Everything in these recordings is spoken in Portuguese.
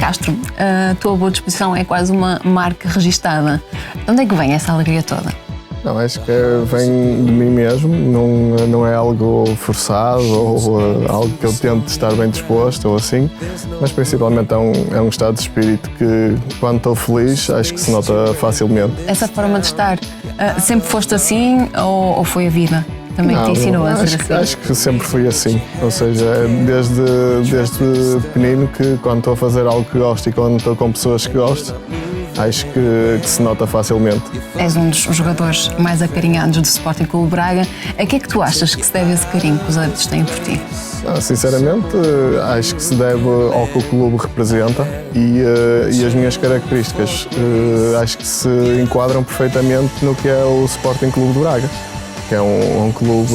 Castro, a tua boa disposição é quase uma marca registada. De onde é que vem essa alegria toda? Não, acho que vem de mim mesmo, não é algo forçado ou algo que eu tento estar bem disposto ou assim, mas principalmente é um estado de espírito que, quando estou feliz, acho que se nota facilmente. Essa forma de estar, sempre foste assim ou foi a vida? Também te ensinou a ser assim? Acho que sempre fui assim, ou seja, desde pequenino que quando estou a fazer algo que gosto e quando estou com pessoas que gosto, acho que se nota facilmente. És um dos jogadores mais acarinhados do Sporting Clube Braga. A que é que tu achas que se deve esse carinho que os adeptos têm por ti? Sinceramente, acho que se deve ao que o clube representa e as minhas características. Acho que se enquadram perfeitamente no que é o Sporting Clube de Braga, que é um clube,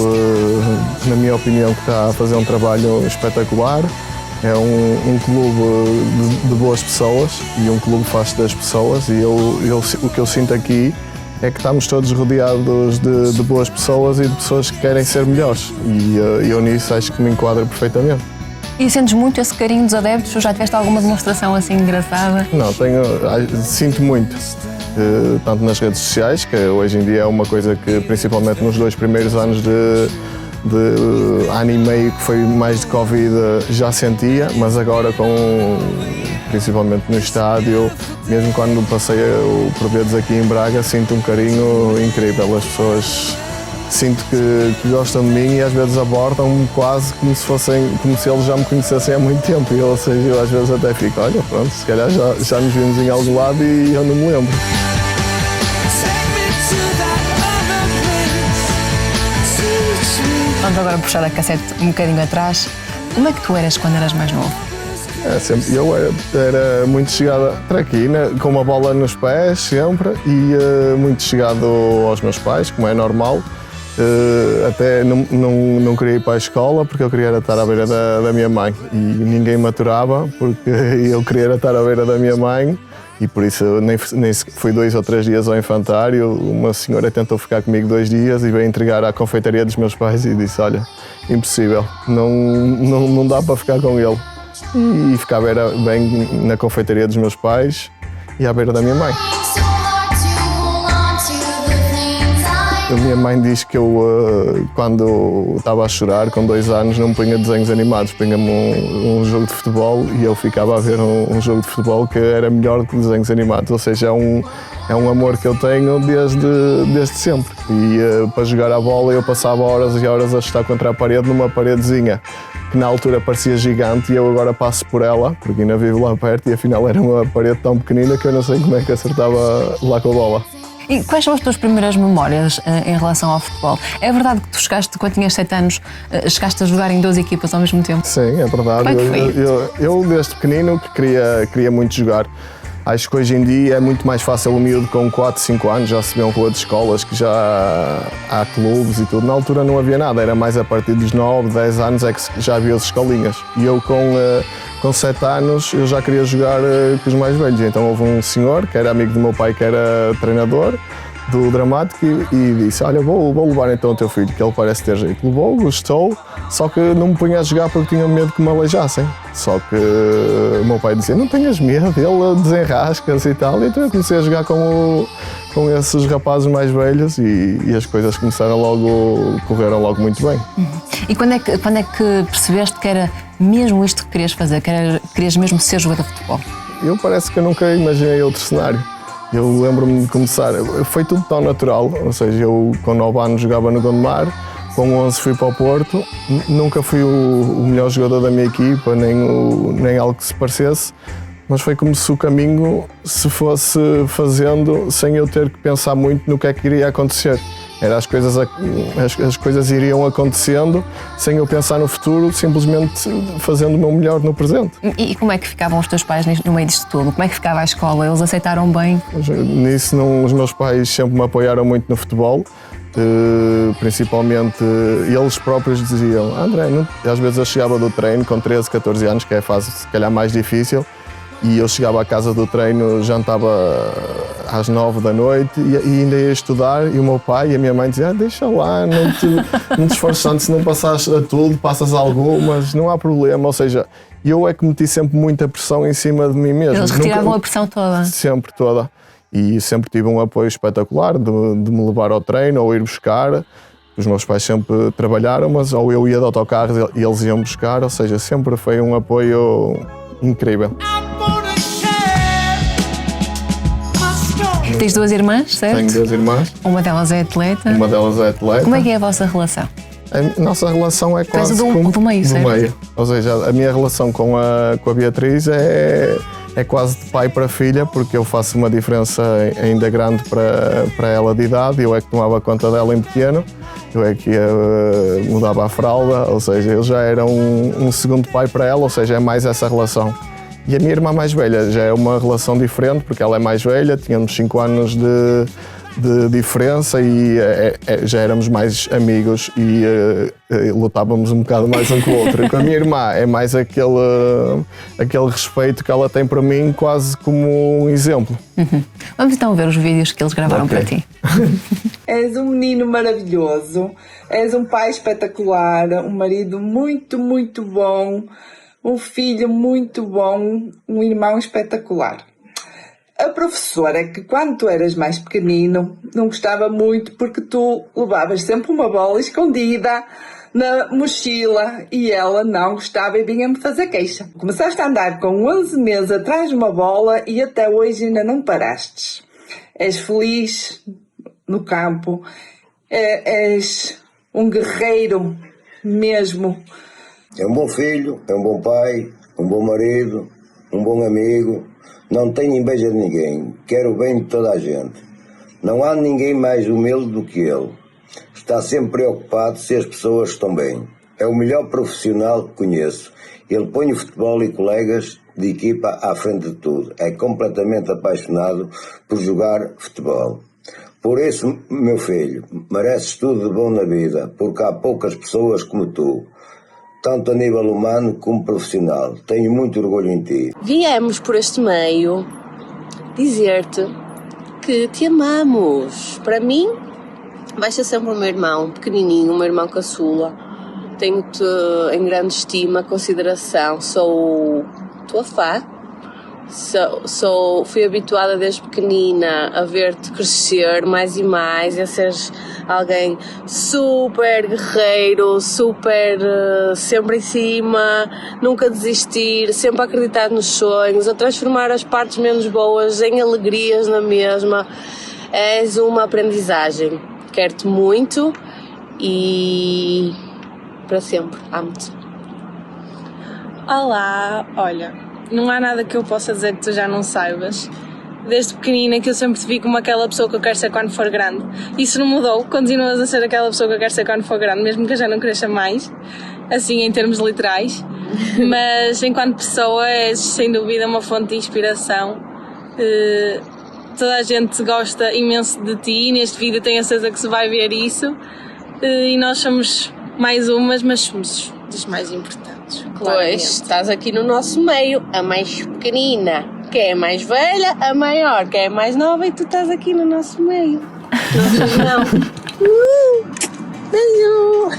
na minha opinião, que está a fazer um trabalho espetacular. É um clube de boas pessoas e um clube faz das pessoas e o que eu sinto aqui é que estamos todos rodeados de boas pessoas e de pessoas que querem ser melhores e eu nisso acho que me enquadro perfeitamente. E sentes muito esse carinho dos adeptos? Ou já tiveste alguma demonstração assim engraçada? Não, sinto muito, tanto nas redes sociais, que hoje em dia é uma coisa que principalmente nos 2 primeiros anos de ano e meio que foi mais de Covid já sentia, mas agora principalmente no estádio, mesmo quando passei por vezes aqui em Braga, sinto um carinho incrível. As pessoas sinto que gostam de mim e às vezes abordam-me quase como se eles já me conhecessem há muito tempo. E ou seja, eu às vezes até fico, olha, pronto, se calhar já nos vimos em algum lado e eu não me lembro. Vamos agora puxar a cassete um bocadinho atrás. Como é que tu eras quando eras mais novo? Eu era muito chegado à traquina, com uma bola nos pés sempre e muito chegado aos meus pais, como é normal. Até não queria ir para a escola porque eu queria estar à beira da minha mãe e ninguém me aturava porque eu queria estar à beira da minha mãe. E por isso nem fui 2 ou 3 dias ao infantário. Uma senhora tentou ficar comigo 2 dias e veio entregar à confeitaria dos meus pais e disse, olha, impossível, não dá para ficar com ele. E ficava bem na confeitaria dos meus pais e à beira da minha mãe. A minha mãe diz que eu, quando estava a chorar, com 2 anos, não me punha desenhos animados, punha-me um jogo de futebol e eu ficava a ver um jogo de futebol que era melhor do que desenhos animados. Ou seja, é um amor que eu tenho desde sempre. E para jogar a bola eu passava horas e horas a estar contra a parede, numa paredezinha que na altura parecia gigante e eu agora passo por ela, porque ainda vivo lá perto e afinal era uma parede tão pequenina que eu não sei como é que acertava lá com a bola. E quais são as tuas primeiras memórias em relação ao futebol? É verdade que tu chegaste, quando tinhas 7 anos, chegaste a jogar em 2 equipas ao mesmo tempo? Sim, é verdade. Como é que foi? Eu desde pequenino que queria muito jogar. Acho que hoje em dia é muito mais fácil o miúdo com 4, 5 anos já se vê um rua de escolas, que já há clubes e tudo. Na altura não havia nada, era mais a partir dos 9, 10 anos é que já havia as escolinhas. E eu com 7 anos eu já queria jogar com os mais velhos. Então houve um senhor que era amigo do meu pai, que era treinador do Dramático e disse, olha, vou levar então o teu filho, que ele parece ter jeito. Levou, gostou, só que não me punha a jogar porque tinha medo que me aleijassem. Só que o meu pai dizia, não tenhas medo, ele desenrasca-se e tal. Então eu comecei a jogar com esses rapazes mais velhos e as coisas correram logo muito bem. E quando é que percebeste que era mesmo isto que querias fazer, querias mesmo ser jogador de futebol? Eu parece que eu nunca imaginei outro cenário. Eu lembro-me de começar, foi tudo tão natural, ou seja, eu com 9 anos jogava no Gondomar, com 11 fui para o Porto, nunca fui o melhor jogador da minha equipa, nem algo que se parecesse, mas foi como se o caminho se fosse fazendo sem eu ter que pensar muito no que é que iria acontecer. As coisas iriam acontecendo sem eu pensar no futuro, simplesmente fazendo o meu melhor no presente. E como é que ficavam os teus pais no meio disto tudo? Como é que ficava a escola? Eles aceitaram bem? Nisso os meus pais sempre me apoiaram muito no futebol. Principalmente eles próprios diziam, André, às vezes eu chegava do treino com 13, 14 anos, que é a fase se calhar mais difícil, e eu chegava à casa do treino, jantava às 9 da noite e ainda ia estudar e o meu pai e a minha mãe diziam, deixa lá, não te esforçando, se não passares a tudo, passas algumas, não há problema. Ou seja, E eu é que meti sempre muita pressão em cima de mim mesmo. Eles retiravam a pressão toda. Sempre toda. E sempre tive um apoio espetacular de me levar ao treino ou ir buscar. Os meus pais sempre trabalharam, mas ou eu ia de autocarro e eles iam buscar, ou seja, sempre foi um apoio incrível. Tens 2 irmãs, certo? Tenho 2 irmãs. Uma delas é atleta. Uma delas é atleta. Como é que é a vossa relação? A nossa relação é quase do meio, certo? do meio. Ou seja, a minha relação com a Beatriz é quase de pai para filha, porque eu faço uma diferença ainda grande para ela de idade. Eu é que tomava conta dela em pequeno, eu é que mudava a fralda, ou seja, eu já era um segundo pai para ela, ou seja, é mais essa relação. E a minha irmã mais velha já é uma relação diferente, porque ela é mais velha, tínhamos 5 anos de diferença e já éramos mais amigos e lutávamos um bocado mais um com o outro. E com a minha irmã é mais aquele respeito que ela tem para mim, quase como um exemplo. Vamos então ver os vídeos que eles gravaram para ti. És um menino maravilhoso, és um pai espetacular, um marido muito, muito bom, um filho muito bom, um irmão espetacular. A professora é que quando tu eras mais pequenino não gostava muito porque tu levavas sempre uma bola escondida na mochila e ela não gostava e vinha-me fazer queixa. Começaste a andar com 11 meses atrás de uma bola e até hoje ainda não parastes. És feliz no campo, és um guerreiro mesmo. É um bom filho, é um bom pai, um bom marido, um bom amigo. Não tenho inveja de ninguém, quero o bem de toda a gente. Não há ninguém mais humilde do que ele. Está sempre preocupado se as pessoas estão bem. É o melhor profissional que conheço. Ele põe o futebol e colegas de equipa à frente de tudo. É completamente apaixonado por jogar futebol. Por isso, meu filho, mereces tudo de bom na vida, porque há poucas pessoas como tu. Tanto a nível humano como profissional. Tenho muito orgulho em ti. Viemos por este meio dizer-te que te amamos. Para mim, vais ser sempre o meu irmão, pequenininho, o meu irmão caçula. Tenho-te em grande estima, consideração. Sou tua fã. Fui habituada desde pequenina a ver-te crescer mais e mais, a seres alguém super guerreiro, super sempre em cima, nunca desistir, sempre a acreditar nos sonhos, a transformar as partes menos boas em alegrias na mesma. És uma aprendizagem. Quero-te muito e para sempre. Amo-te. Olá, olha, não há nada que eu possa dizer que tu já não saibas. Desde pequenina que eu sempre te vi como aquela pessoa que eu quero ser quando for grande. Isso não mudou, continuas a ser aquela pessoa que eu quero ser quando for grande, mesmo que eu já não cresça mais, assim em termos literais. Mas enquanto pessoa és sem dúvida uma fonte de inspiração. Toda a gente gosta imenso de ti, neste vídeo tenho a certeza que se vai ver isso. E nós somos mais umas, mas somos dos mais importantes. Pois, estás aqui no nosso meio, a mais pequenina, que é a mais velha, a maior, que é a mais nova, e tu estás aqui no nosso meio. Nosso irmão. Beijo!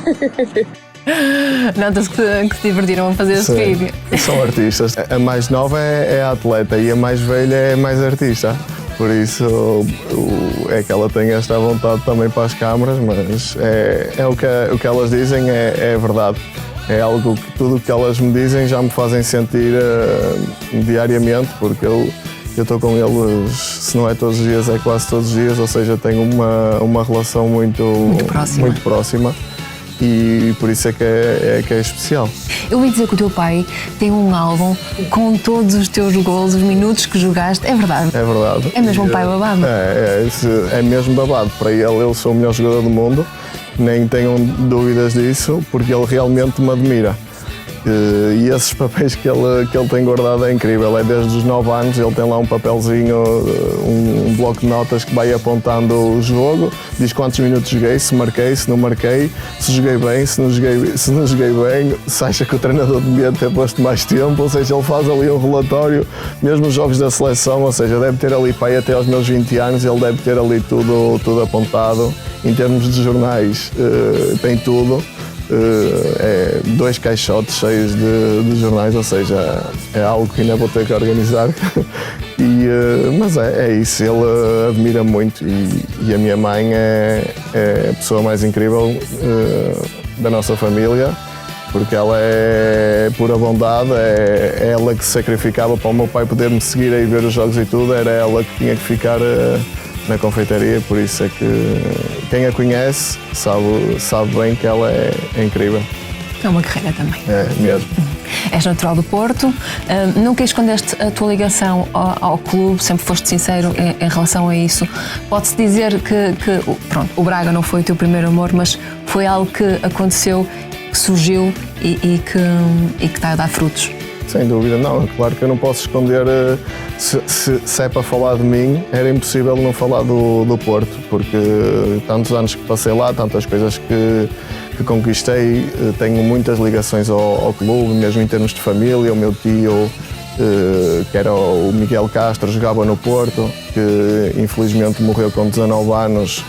Nota-se que se divertiram a fazer este vídeo. São artistas. A mais nova é a atleta e a mais velha é mais artista. Por isso é que ela tem esta vontade também para as câmaras, mas é o que elas dizem é verdade. É algo que tudo o que elas me dizem já me fazem sentir diariamente, porque eu estou com eles, se não é todos os dias, é quase todos os dias, ou seja, tenho uma relação muito próxima. E por isso é que é especial. Eu ouvi dizer que o teu pai tem um álbum com todos os teus golos, os minutos que jogaste. É verdade? É verdade. É mesmo um pai babado? É mesmo babado. Para ele, eu sou o melhor jogador do mundo. Nem tenham dúvidas disso, porque ele realmente me admira. E esses papéis que ele tem guardado é incrível. É desde os 9 anos, ele tem lá um papelzinho, um bloco de notas que vai apontando o jogo, diz quantos minutos joguei, se marquei, se não marquei, se joguei bem, se não joguei bem, se acha que o treinador devia ter posto mais tempo, ou seja, ele faz ali um relatório, mesmo os jogos da seleção, ou seja, deve ter ali pai até aos meus 20 anos, ele deve ter ali tudo apontado. Em termos de jornais, tem tudo. é 2 caixotes cheios de jornais, ou seja, é algo que ainda vou ter que organizar. Mas é isso, ele admira muito e a minha mãe é a pessoa mais incrível da nossa família, porque ela é pura bondade, é ela que se sacrificava para o meu pai poder me seguir e ver os jogos e tudo, era ela que tinha que ficar na confeitaria, por isso é que quem a conhece sabe bem que ela é incrível. É uma carreira também. É mesmo. És natural do Porto, nunca escondeste a tua ligação ao clube, sempre foste sincero em relação a isso. Pode-se dizer que pronto, o Braga não foi o teu primeiro amor, mas foi algo que aconteceu, que surgiu e que está a dar frutos. Sem dúvida, não. Claro que eu não posso esconder, se é para falar de mim, era impossível não falar do Porto, porque tantos anos que passei lá, tantas coisas que conquistei, tenho muitas ligações ao clube, mesmo em termos de família. O meu tio, que era o Miguel Castro, jogava no Porto, que infelizmente morreu com 19 anos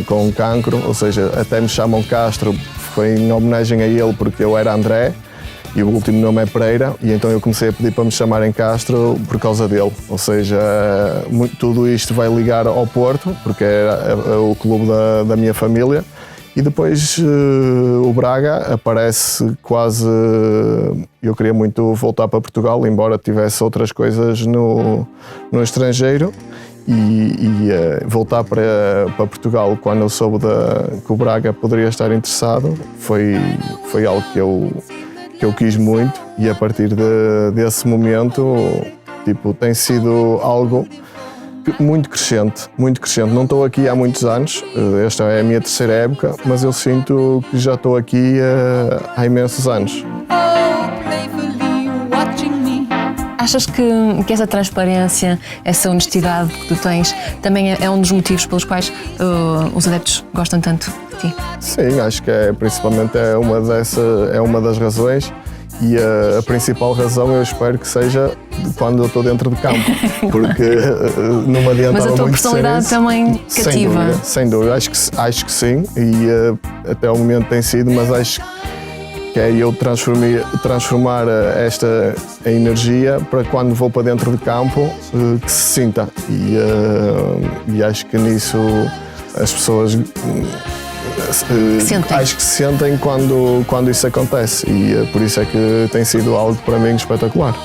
com cancro, ou seja, até me chamam Castro, foi em homenagem a ele porque eu era André e o último nome é Pereira, e então eu comecei a pedir para me chamarem Castro por causa dele, ou seja, tudo isto vai ligar ao Porto, porque é o clube da minha família. E depois o Braga aparece quase... Eu queria muito voltar para Portugal, embora tivesse outras coisas no estrangeiro. E voltar para Portugal quando eu soube que o Braga poderia estar interessado foi algo que eu quis muito. E a partir desse momento tem sido algo muito crescente, muito crescente. Não estou aqui há muitos anos, esta é a minha terceira época, mas eu sinto que já estou aqui há imensos anos. Achas que essa transparência, essa honestidade que tu tens, também é um dos motivos pelos quais os adeptos gostam tanto de ti? Sim, acho que principalmente é uma das razões. E a principal razão eu espero que seja quando eu estou dentro de campo, porque não me adiantava muito ser isso. Mas a tua personalidade também cativa. Sem dúvida, acho que sim, e até o momento tem sido, mas acho que é eu transformar a energia para quando vou para dentro de campo que se sinta, e acho que nisso as pessoas acho que se sentem quando isso acontece, e por isso é que tem sido algo para mim espetacular.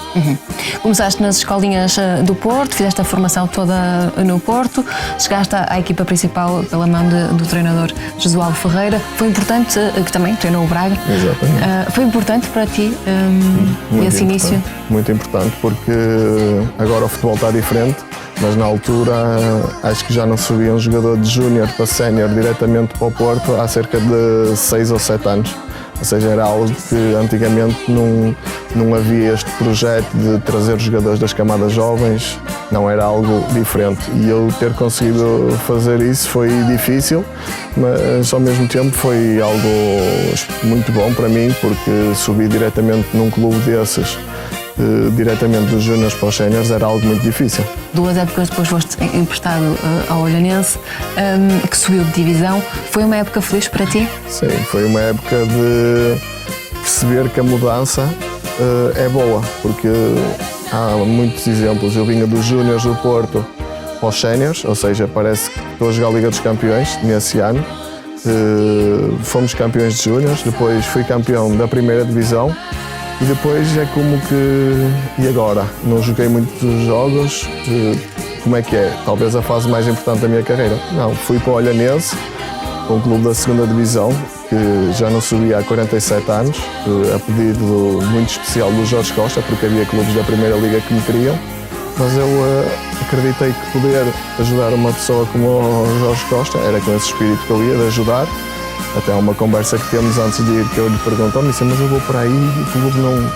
Começaste nas escolinhas do Porto, fizeste a formação toda no Porto, chegaste à equipa principal pela mão do treinador Jesualdo Ferreira. Foi importante, que também treinou o Braga. Exatamente. Foi importante para ti esse início? Muito importante, porque agora o futebol está diferente. Mas na altura acho que já não subia um jogador de júnior para sénior diretamente para o Porto há cerca de 6 ou 7 anos. Ou seja, era algo que antigamente não havia este projeto de trazer os jogadores das camadas jovens, não era algo diferente. E eu ter conseguido fazer isso foi difícil, mas ao mesmo tempo foi algo muito bom para mim, porque subir diretamente num clube desses, diretamente dos júniores para os séniores, era algo muito difícil. 2 épocas depois foste emprestado ao Olhanense, que subiu de divisão. Foi uma época feliz para ti? Sim, foi uma época de perceber que a mudança é boa, porque há muitos exemplos. Eu vinha dos júniores do Porto para os séniores, ou seja, parece que estou a jogar a Liga dos Campeões nesse ano. Fomos campeões de júniores, depois fui campeão da primeira divisão. E depois é como que... E agora? Não joguei muitos jogos, como é que é? Talvez a fase mais importante da minha carreira. Não, fui para o Olhanense, um clube da segunda divisão, que já não subia há 47 anos, a pedido muito especial do Jorge Costa, porque havia clubes da Primeira Liga que me queriam. Mas eu acreditei que poder ajudar uma pessoa como o Jorge Costa, era com esse espírito que eu ia, de ajudar. Até há uma conversa que temos antes de ir, que eu lhe pergunto, mas eu vou para aí e o clube não...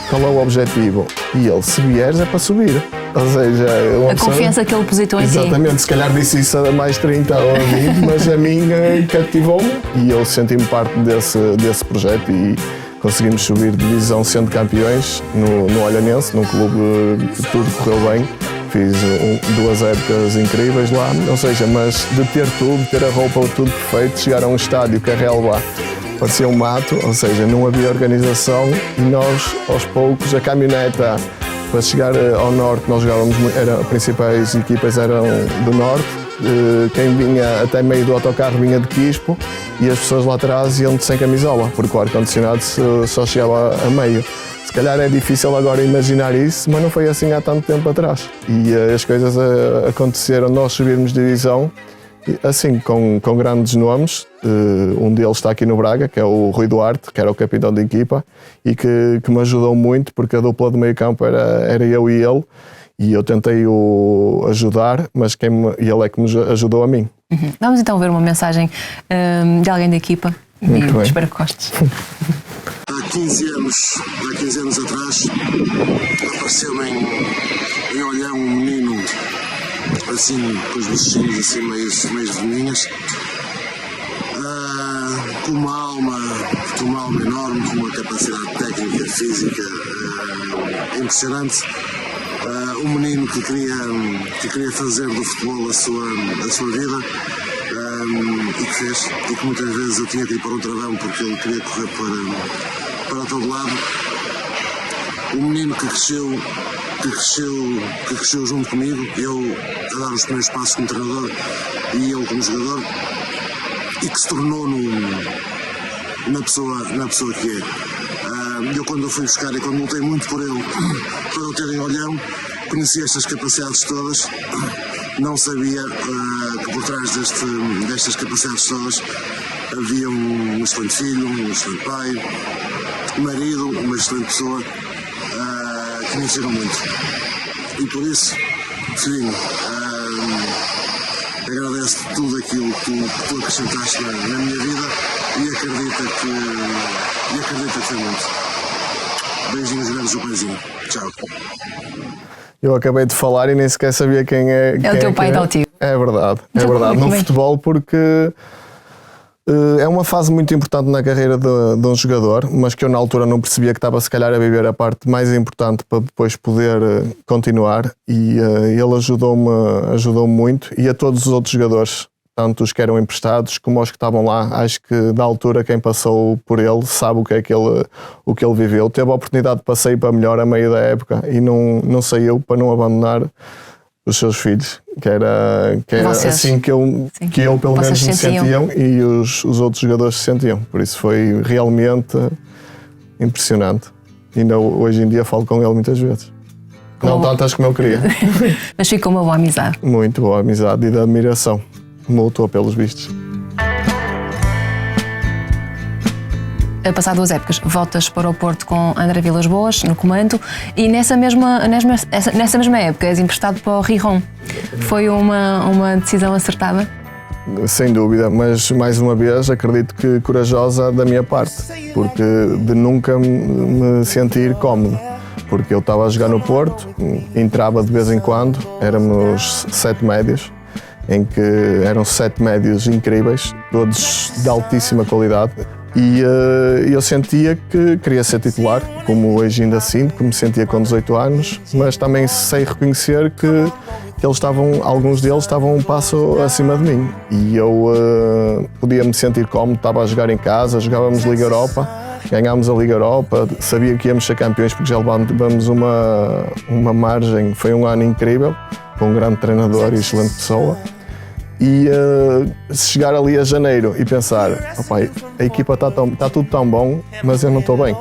Qual é o objetivo? E ele, se vieres é para subir. Ou seja... A confiança que ele depositou em ti. Exatamente, se calhar disse isso a mais 30 ou 20, mas a mim cativou-me e eu senti-me parte desse projeto e conseguimos subir de divisão sendo campeões no Olhanense, num clube que tudo correu bem. Fiz 2 épocas incríveis lá, ou seja, mas de ter tudo, ter a roupa, tudo perfeito, chegar a um estádio que a relva parecia um mato, ou seja, não havia organização e nós, aos poucos, a caminhoneta para chegar ao norte, nós jogávamos, as principais equipas eram do norte, quem vinha até meio do autocarro vinha de Quispo e as pessoas lá atrás iam sem camisola, porque o ar-condicionado só chegava a meio. Se calhar é difícil agora imaginar isso, mas não foi assim há tanto tempo atrás. E as coisas aconteceram, nós subirmos de divisão, assim, com grandes nomes. Um deles está aqui no Braga, que é o Rui Duarte, que era o capitão da equipa, e que me ajudou muito, porque a dupla de meio campo era eu e ele, e eu tentei o ajudar, mas ele é que me ajudou a mim. Uhum. Vamos então ver uma mensagem de alguém da equipa. Muito e espero que gostes. Há 15 anos atrás, apareceu-me em Olhão um menino, assim, com os bichinhos assim meio vermelhas, com uma alma enorme, com uma capacidade técnica, física impressionante. Um menino que queria fazer do futebol a sua vida, e que fez, e que muitas vezes eu tinha que ir para um travão porque ele queria correr para todo lado. Um menino que cresceu junto comigo, eu a dar os primeiros passos como treinador e ele como jogador, e que se tornou na pessoa que é. Eu, quando eu fui buscar e quando lutei muito por ele, para eu ter em Olhão, conheci estas capacidades todas. Não sabia que por trás destas capacidades todas havia um excelente filho, um excelente pai, um marido, uma excelente pessoa, que me ensinou muito. E por isso, filhinho, agradeço tudo aquilo que tu acrescentaste na minha vida e acredita que foi muito. Beijinhos grandes do paizinho. Tchau. Eu acabei de falar e nem sequer sabia quem é. É o teu pai adotivo. É verdade. No futebol, porque é uma fase muito importante na carreira de um jogador, mas que eu na altura não percebia que estava se calhar a viver a parte mais importante para depois poder continuar, e ele ajudou-me muito, e a todos os outros jogadores, tanto os que eram emprestados como os que estavam lá. Acho que da altura quem passou por ele sabe o que ele viveu. Teve a oportunidade de passeio para melhor a meio da época e não saiu para não abandonar os seus filhos, que era assim que eu pelo menos me sentiam e os outros jogadores se sentiam. Por isso foi realmente impressionante. Ainda hoje em dia falo com ele muitas vezes. Não tantas como eu queria. Mas ficou uma boa amizade. Muito boa amizade e de admiração. Voltou pelos vistos. Passado 2 épocas, voltas para o Porto com André Vilas-Boas no comando, e nessa mesma época és emprestado para o Rijon. Foi uma decisão acertada? Sem dúvida, mas mais uma vez acredito que corajosa da minha parte, porque de nunca me sentir cómodo. Porque eu estava a jogar no Porto, entrava de vez em quando, éramos 7 médios, em que eram 7 médios incríveis, todos de altíssima qualidade. E eu sentia que queria ser titular, como hoje ainda sinto, como me sentia com 18 anos, mas também sei reconhecer que alguns deles estavam um passo acima de mim. E eu podia me sentir cómodo, estava a jogar em casa, jogávamos Liga Europa, ganhámos a Liga Europa, sabia que íamos ser campeões porque já levamos uma margem, foi um ano incrível, com um grande treinador e excelente pessoa. E se chegar ali a janeiro e pensar, a equipa está tudo tão bom, mas eu não estou bem,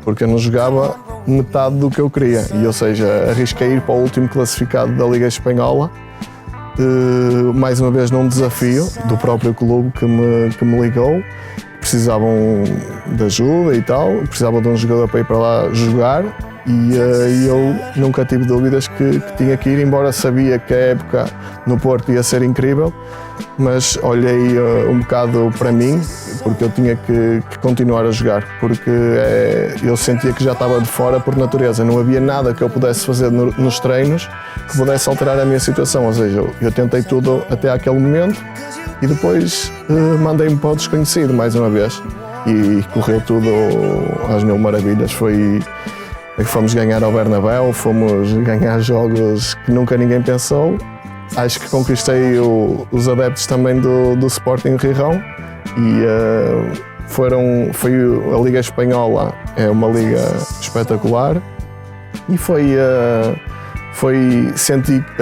porque eu não jogava metade do que eu queria, e ou seja, arrisquei ir para o último classificado da Liga Espanhola, mais uma vez num desafio do próprio clube que me ligou. Precisavam de ajuda e tal, precisavam de um jogador para ir para lá jogar, e eu nunca tive dúvidas que tinha que ir, embora sabia que a época no Porto ia ser incrível, mas olhei um bocado para mim, porque eu tinha que continuar a jogar, porque eu sentia que já estava de fora por natureza, não havia nada que eu pudesse fazer nos treinos que pudesse alterar a minha situação, ou seja, eu tentei tudo até aquele momento e depois mandei-me para o desconhecido mais uma vez, e correu tudo às mil maravilhas. Fomos ganhar ao Bernabéu, fomos ganhar jogos que nunca ninguém pensou. Acho que conquistei os adeptos também do Sporting Rijon, foi a Liga Espanhola, é uma liga espetacular e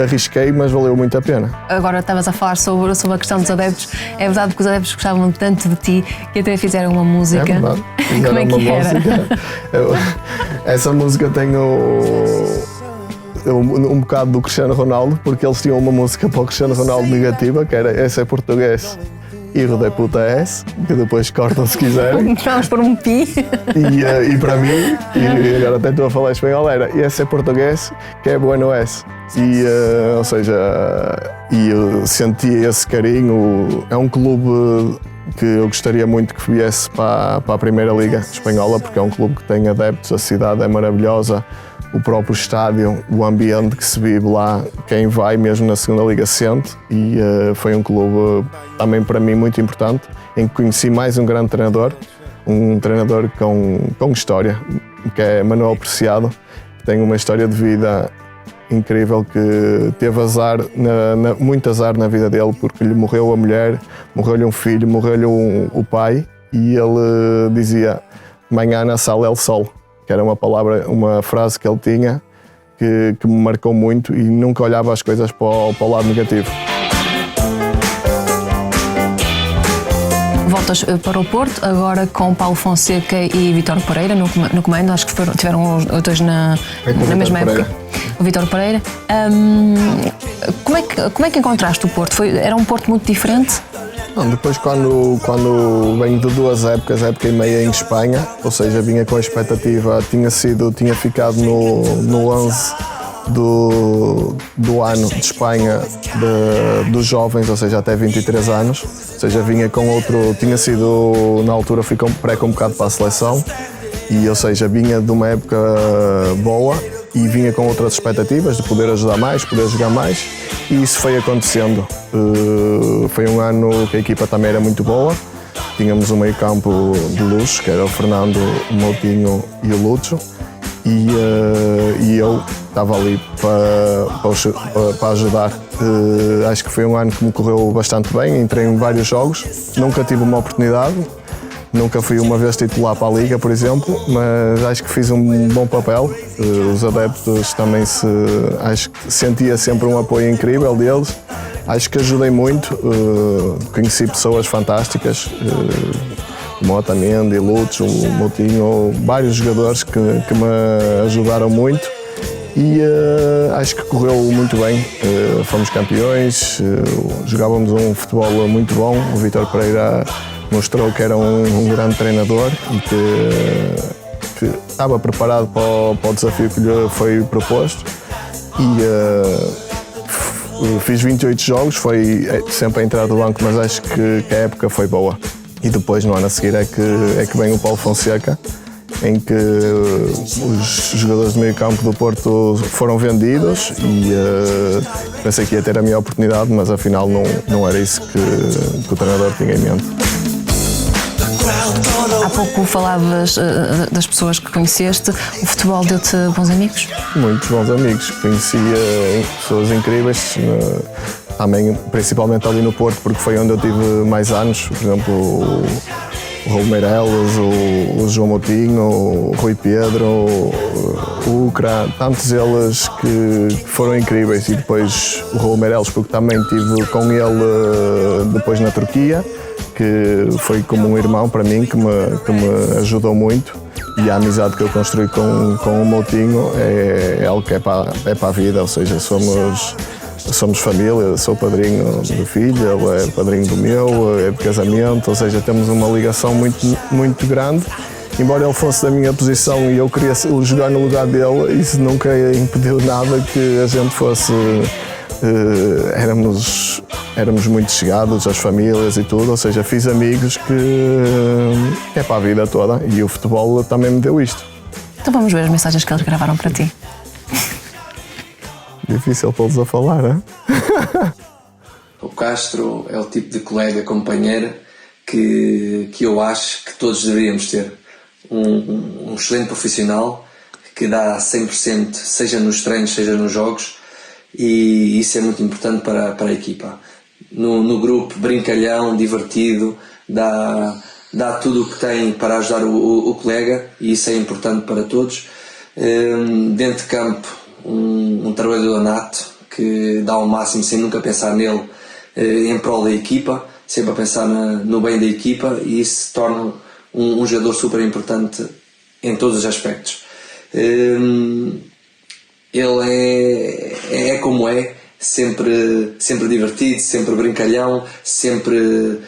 arrisquei, mas valeu muito a pena. Agora estavas a falar sobre a questão dos adeptos. É verdade que os adeptos gostavam tanto de ti que até fizeram uma música. É verdade. Como é que era? Essa música tem um bocado do Cristiano Ronaldo, porque eles tinham uma música para o Cristiano Ronaldo negativa, que era "Esse é português, hijo de puta es", que depois cortam se quiserem. Vamos por um pi. E para mim, e agora até estou a falar espanhol, era "Esse é português, que é bueno es". Ou seja, eu sentia esse carinho. É um clube que eu gostaria muito que viesse para a Primeira Liga Espanhola, porque é um clube que tem adeptos, a cidade é maravilhosa, o próprio estádio, o ambiente que se vive lá, quem vai mesmo na Segunda Liga sente, e foi um clube também para mim muito importante, em que conheci mais um grande treinador, um treinador com história, que é Manuel Preciado, que tem uma história de vida incrível, que teve azar, muito azar na vida dele, porque lhe morreu a mulher, morreu-lhe um filho, morreu-lhe o pai, e ele dizia "Mañana sale el sol", que era uma frase que ele tinha que me marcou muito, e nunca olhava as coisas para o lado negativo. Voltas para o Porto, agora com Paulo Fonseca e Vítor Pereira no comando. Acho que tiveram os dois na mesma época. O Vítor Pereira. Como é que encontraste o Porto? Era um Porto muito diferente? Não, depois quando venho de duas épocas, época e meia em Espanha, ou seja, vinha com a expectativa, tinha ficado no 11 do ano de Espanha dos jovens, ou seja, até 23 anos, ou seja, vinha com outro, tinha sido, na altura fui pré-convocado para a seleção, e ou seja, vinha de uma época boa e vinha com outras expectativas de poder ajudar mais, poder jogar mais, e isso foi acontecendo. Foi um ano que a equipa também era muito boa, tínhamos um meio campo de luxo, que era o Fernando, o Moutinho e o Lúcio, e eu estava ali para ajudar. Acho que foi um ano que me correu bastante bem, entrei em vários jogos, nunca tive uma oportunidade, nunca fui uma vez titular para a Liga, por exemplo, mas acho que fiz um bom papel. Os adeptos também acho que sentia sempre um apoio incrível deles. Acho que ajudei muito, conheci pessoas fantásticas, como Otamendi, Lúcio, Moutinho, vários jogadores que me ajudaram muito, e acho que correu muito bem. Fomos campeões, jogávamos um futebol muito bom. O Vítor Pereira mostrou que era um grande treinador e que estava preparado para o desafio que lhe foi proposto, e fiz 28 jogos, foi sempre a entrar do banco, mas acho que a época foi boa. E depois, no ano a seguir, é que vem o Paulo Fonseca, em que os jogadores de meio campo do Porto foram vendidos, e pensei que ia ter a minha oportunidade, mas afinal não era isso que o treinador tinha em mente. Há pouco falavas das pessoas que conheceste. O futebol deu-te bons amigos? Muitos bons amigos. Conhecia pessoas incríveis, também, principalmente ali no Porto, porque foi onde eu tive mais anos. Por exemplo, o Raul Meireles, o João Moutinho, o Rui Pedro, o Ucra, tantos eles que foram incríveis. E depois o Raul Meireles, porque também estive com ele depois na Turquia, que foi como um irmão para mim, que me ajudou muito, e a amizade que eu construí com o Moutinho é algo que é para a vida, ou seja, somos família, sou padrinho do filho, ele é padrinho do meu, é de casamento, ou seja, temos uma ligação muito, muito grande. Embora ele fosse da minha posição e eu queria jogar no lugar dele, isso nunca impediu nada que a gente fosse... Éramos muito chegados, as famílias e tudo, ou seja, fiz amigos que é para a vida toda, e o futebol também me deu isto. Então vamos ver as mensagens que eles gravaram para ti. Difícil para eles a falar, não é? O Castro é o tipo de colega, companheiro que eu acho que todos deveríamos ter. Um excelente profissional que dá 100%, seja nos treinos, seja nos jogos, e isso é muito importante para a equipa. No grupo, brincalhão, divertido, dá dá tudo o que tem para ajudar o colega, e isso é importante para todos. Dentro de campo, um trabalhador nato que dá o máximo sem nunca pensar nele, em prol da equipa, sempre a pensar no bem da equipa, e isso se torna um jogador super importante em todos os aspectos. Ele é como é, sempre divertido, sempre brincalhão, sempre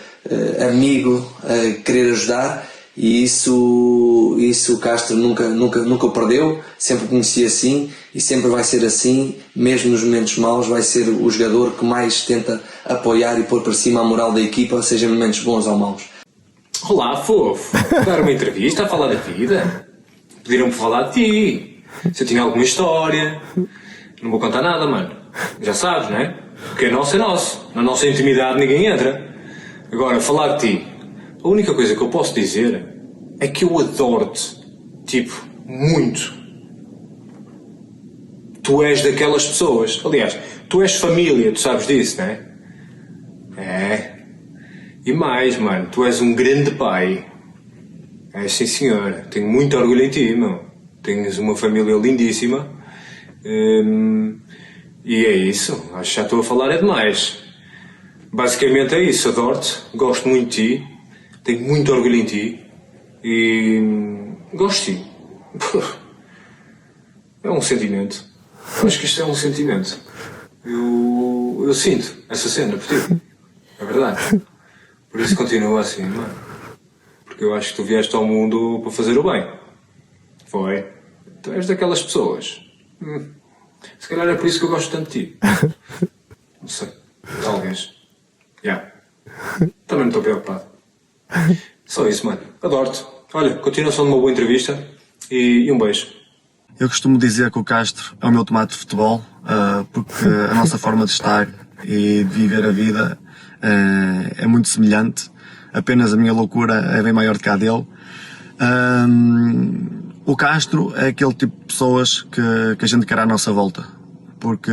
amigo, a querer ajudar, e isso o Castro nunca o perdeu, sempre o conheci assim e sempre vai ser assim, mesmo nos momentos maus. Vai ser o jogador que mais tenta apoiar e pôr para cima a moral da equipa, seja em momentos bons ou maus. Olá, fofo, dar uma entrevista a falar da vida? Pediram-me falar de ti, se eu tinha alguma história. Não vou contar nada, mano, já sabes, não é? O que é nosso é nosso, na nossa intimidade ninguém entra. Agora, falar de ti, a única coisa que eu posso dizer é que eu adoro-te, tipo, muito. Tu és daquelas pessoas, aliás, tu és família, tu sabes disso, não é? É. E mais, mano, tu és um grande pai. É, sim senhor, tenho muito orgulho em ti, meu. Tens uma família lindíssima. E é isso, acho que já estou a falar é demais. Basicamente é isso, adoro-te, gosto muito de ti, tenho muito orgulho em ti e gosto de ti. É um sentimento. Acho que isto é um sentimento. Eu sinto essa cena por ti. É verdade. Por isso continua assim, mano. Porque eu acho que tu vieste ao mundo para fazer o bem. Foi. Tu és daquelas pessoas. Se calhar é por isso que eu gosto tanto de ti. Não sei. Talvez. Também não estou preocupado. Só isso, mano. Adoro-te. Olha, continuação de uma boa entrevista e um beijo. Eu costumo dizer que o Castro é o meu tomate de futebol, porque a nossa forma de estar e de viver a vida é muito semelhante. Apenas a minha loucura é bem maior do que a dele. O Castro é aquele tipo de pessoas que a gente quer à nossa volta, porque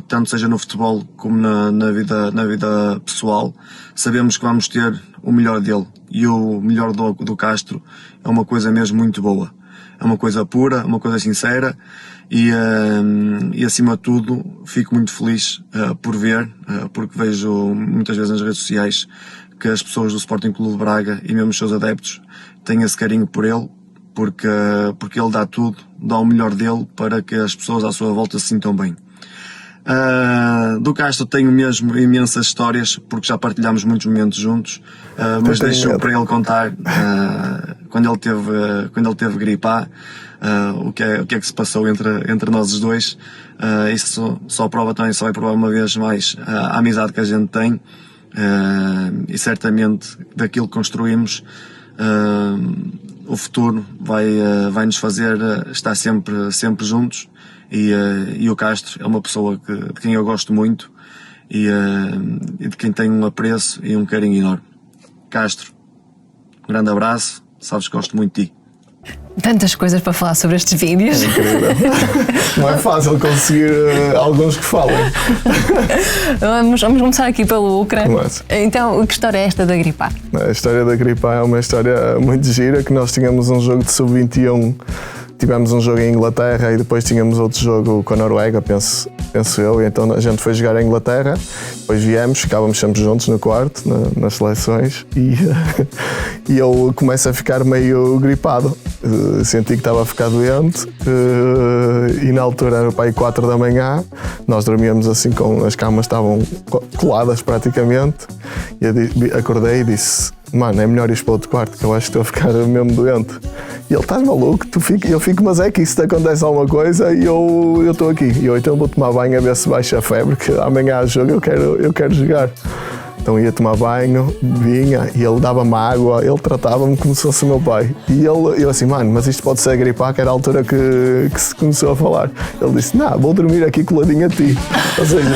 tanto seja no futebol como na vida pessoal, sabemos que vamos ter o melhor dele, e o melhor do Castro é uma coisa mesmo muito boa. É uma coisa pura, uma coisa sincera, e acima de tudo fico muito feliz por ver, porque vejo muitas vezes nas redes sociais que as pessoas do Sporting Clube de Braga e mesmo os seus adeptos têm esse carinho por ele, porque ele dá tudo, dá o melhor dele para que as pessoas à sua volta se sintam bem. Do Castro tenho mesmo imensas histórias, porque já partilhámos muitos momentos juntos, mas deixo para ele contar quando ele teve gripe A, o que é que se passou entre nós os dois. Isso só prova também, só vai provar uma vez mais a amizade que a gente tem, e certamente daquilo que construímos, o futuro vai nos fazer estar sempre juntos. E o Castro é uma pessoa de quem eu gosto muito, e de quem tenho um apreço e um carinho enorme. Castro, um grande abraço, sabes que gosto muito de ti. Tantas coisas para falar sobre estes vídeos. É incrível. Não é fácil conseguir alguns que falem. Vamos começar aqui pelo Ucra. Então, que história é esta da gripe A? A história da gripe A é uma história muito gira, que nós tínhamos um jogo de sub-21, tivemos um jogo em Inglaterra e depois tínhamos outro jogo com a Noruega, penso eu, e então a gente foi jogar em Inglaterra, depois viemos, ficávamos sempre juntos no quarto, nas seleções, e eu começo a ficar meio gripado, senti que estava a ficar doente, e na altura era para aí 4 da manhã, nós dormíamos assim, as camas estavam coladas praticamente, e eu acordei e disse: mano, é melhor ir para outro quarto, que eu acho que estou a ficar mesmo doente. E ele: estás maluco? Eu fico, mas é que se te acontece alguma coisa e eu estou aqui. E eu então vou tomar banho a ver se baixa a febre, que amanhã há jogo, eu quero jogar. Então ia tomar banho, vinha, e ele dava-me água, ele tratava-me como se fosse o meu pai. E eu assim: mano, mas isto pode ser a gripar, que era a altura que se começou a falar. Ele disse: não, vou dormir aqui coladinho a ti. Ou seja,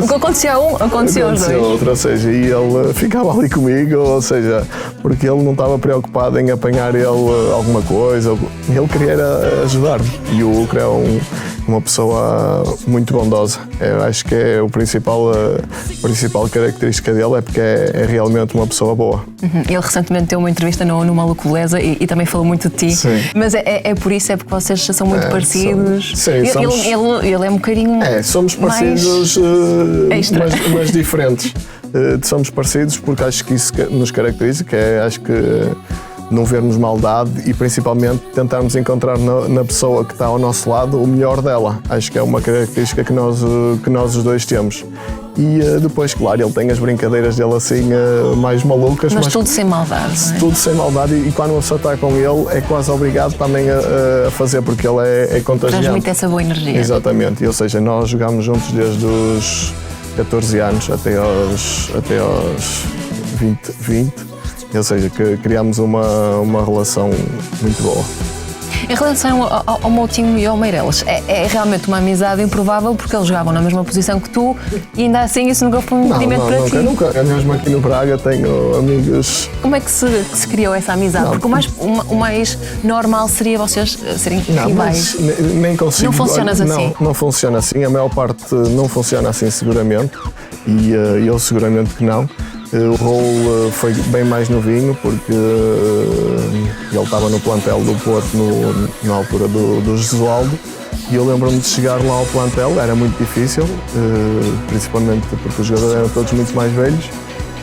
o que acontecia a um, acontecia aos dois. Outro, ou seja, e ele ficava ali comigo, ou seja, porque ele não estava preocupado em apanhar ele alguma coisa, ele queria ajudar-me. E o Ucra uma pessoa muito bondosa. Eu acho que é a principal característica dele, é porque é realmente uma pessoa boa. Ele recentemente deu uma entrevista no Maluco Beleza e também falou muito de ti. Sim. Mas é por isso, é porque vocês são muito parecidos. Sim, ele é um bocadinho somos parecidos, mas diferentes. Somos parecidos porque acho que isso nos caracteriza, que é, acho que não vermos maldade e principalmente tentarmos encontrar na pessoa que está ao nosso lado o melhor dela. Acho que é uma característica que nós os dois temos. E depois, claro, ele tem as brincadeiras dele assim mais malucas. Mas tudo sem maldade, não é? Tudo sem maldade, e quando uma pessoa está com ele é quase obrigado também a fazer, porque ele é contagiante. Transmite essa boa energia. Exatamente, ou seja, nós jogámos juntos desde os 14 anos até aos 20, ou seja, que criámos uma relação muito boa. Em relação ao Moutinho e ao Meireles, é realmente uma amizade improvável porque eles jogavam na mesma posição que tu e ainda assim isso nunca foi um impedimento para ti? Nunca. Eu mesmo aqui no Braga tenho amigos... Como é que se criou essa amizade? Porque o mais normal seria vocês serem rivais. Nem consigo. Não funcionas assim? Não funciona assim, a maior parte não funciona assim seguramente e eu seguramente que não. O Raul foi bem mais novinho porque ele estava no plantel do Porto na altura do Jesualdo, e eu lembro-me de chegar lá ao plantel, era muito difícil, principalmente porque os jogadores eram todos muito mais velhos,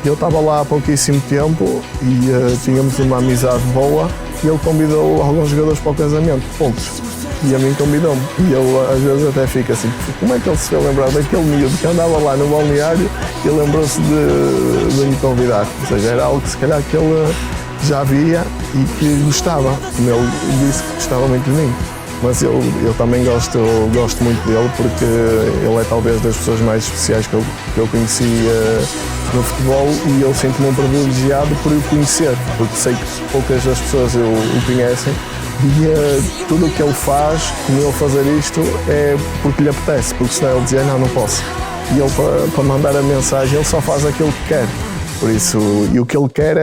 e eu estava lá há pouquíssimo tempo e tínhamos uma amizade boa, e ele convidou alguns jogadores para o casamento, poucos. E a mim convidou-me. E eu às vezes até fico assim, como é que ele se foi lembrar daquele miúdo que andava lá no balneário e lembrou-se de me convidar? Ou seja, era algo que se calhar que ele já via e que gostava. Como ele disse que gostava muito de mim. Mas eu também gosto muito dele porque ele é talvez das pessoas mais especiais que eu conheci no futebol, e eu sinto-me um privilegiado por o conhecer, porque sei que poucas das pessoas o conhecem. E tudo o que ele faz, como ele fazer isto, é porque lhe apetece, porque senão ele dizia não posso. E ele, para mandar a mensagem, ele só faz aquilo que quer. Por isso, e o que ele quer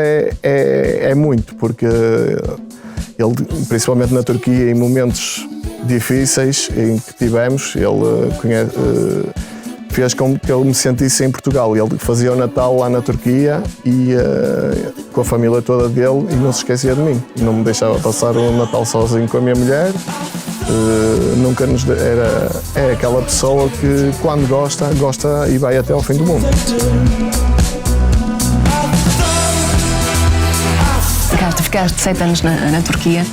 é muito, porque ele, principalmente na Turquia, em momentos difíceis em que tivemos, ele fez com que eu me sentisse em Portugal. Ele fazia o Natal lá na Turquia e com a família toda dele, e não se esquecia de mim. Não me deixava passar o Natal sozinho com a minha mulher. Nunca é aquela pessoa que quando gosta e vai até ao fim do mundo. Tu ficaste 7 anos na Turquia.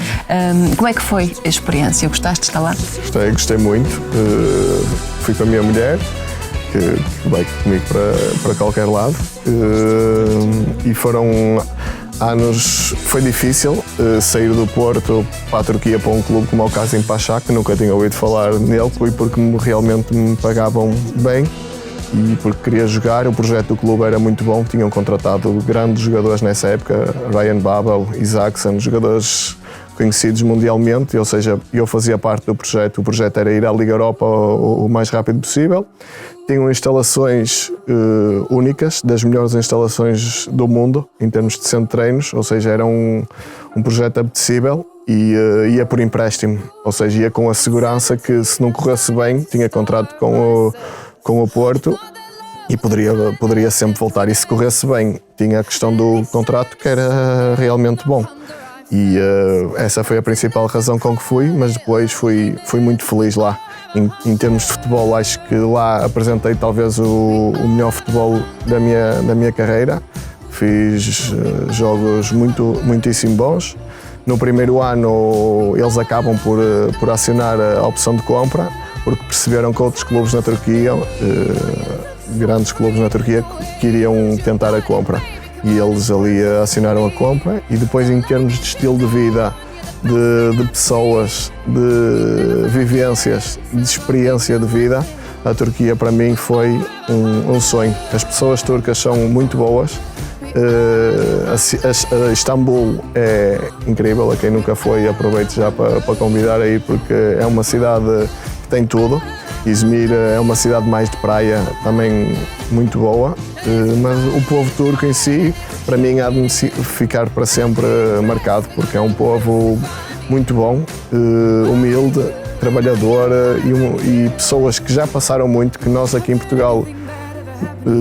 Como é que foi a experiência? Gostaste de estar lá? Gostei muito. Fui com a minha mulher, que vai comigo para qualquer lado, e foram anos. Foi difícil sair do Porto para a Turquia, para um clube como o Kazımpaşa, que nunca tinha ouvido falar nele, porque realmente me pagavam bem e porque queria jogar. O projeto do clube era muito bom, tinham contratado grandes jogadores nessa época, Ryan Babel, Isaacson, jogadores conhecidos mundialmente, ou seja, eu fazia parte do projeto. O projeto era ir à Liga Europa o mais rápido possível. Tinham instalações únicas, das melhores instalações do mundo em termos de centro de treinos, ou seja, era um projeto apetecível, e ia por empréstimo, ou seja, ia com a segurança que se não corresse bem, tinha contrato com o Porto e poderia sempre voltar, e se corresse bem, tinha a questão do contrato que era realmente bom. E essa foi a principal razão com que fui, mas depois fui muito feliz lá. Em termos de futebol, acho que lá apresentei talvez o melhor futebol da minha carreira. Fiz jogos muitíssimo bons. No primeiro ano eles acabam por acionar a opção de compra, porque perceberam que outros clubes na Turquia, grandes clubes na Turquia, que iriam tentar a compra. E eles ali acionaram a compra, e depois, em termos de estilo de vida, de pessoas, de vivências, de experiência de vida, a Turquia para mim foi um sonho. As pessoas turcas são muito boas. Istambul é incrível, a quem nunca foi aproveito já para convidar a ir, porque é uma cidade que tem tudo. Izmir é uma cidade mais de praia, também muito boa, mas o povo turco em si, para mim, há de ficar para sempre marcado, porque é um povo muito bom, humilde, trabalhador e pessoas que já passaram muito, que nós aqui em Portugal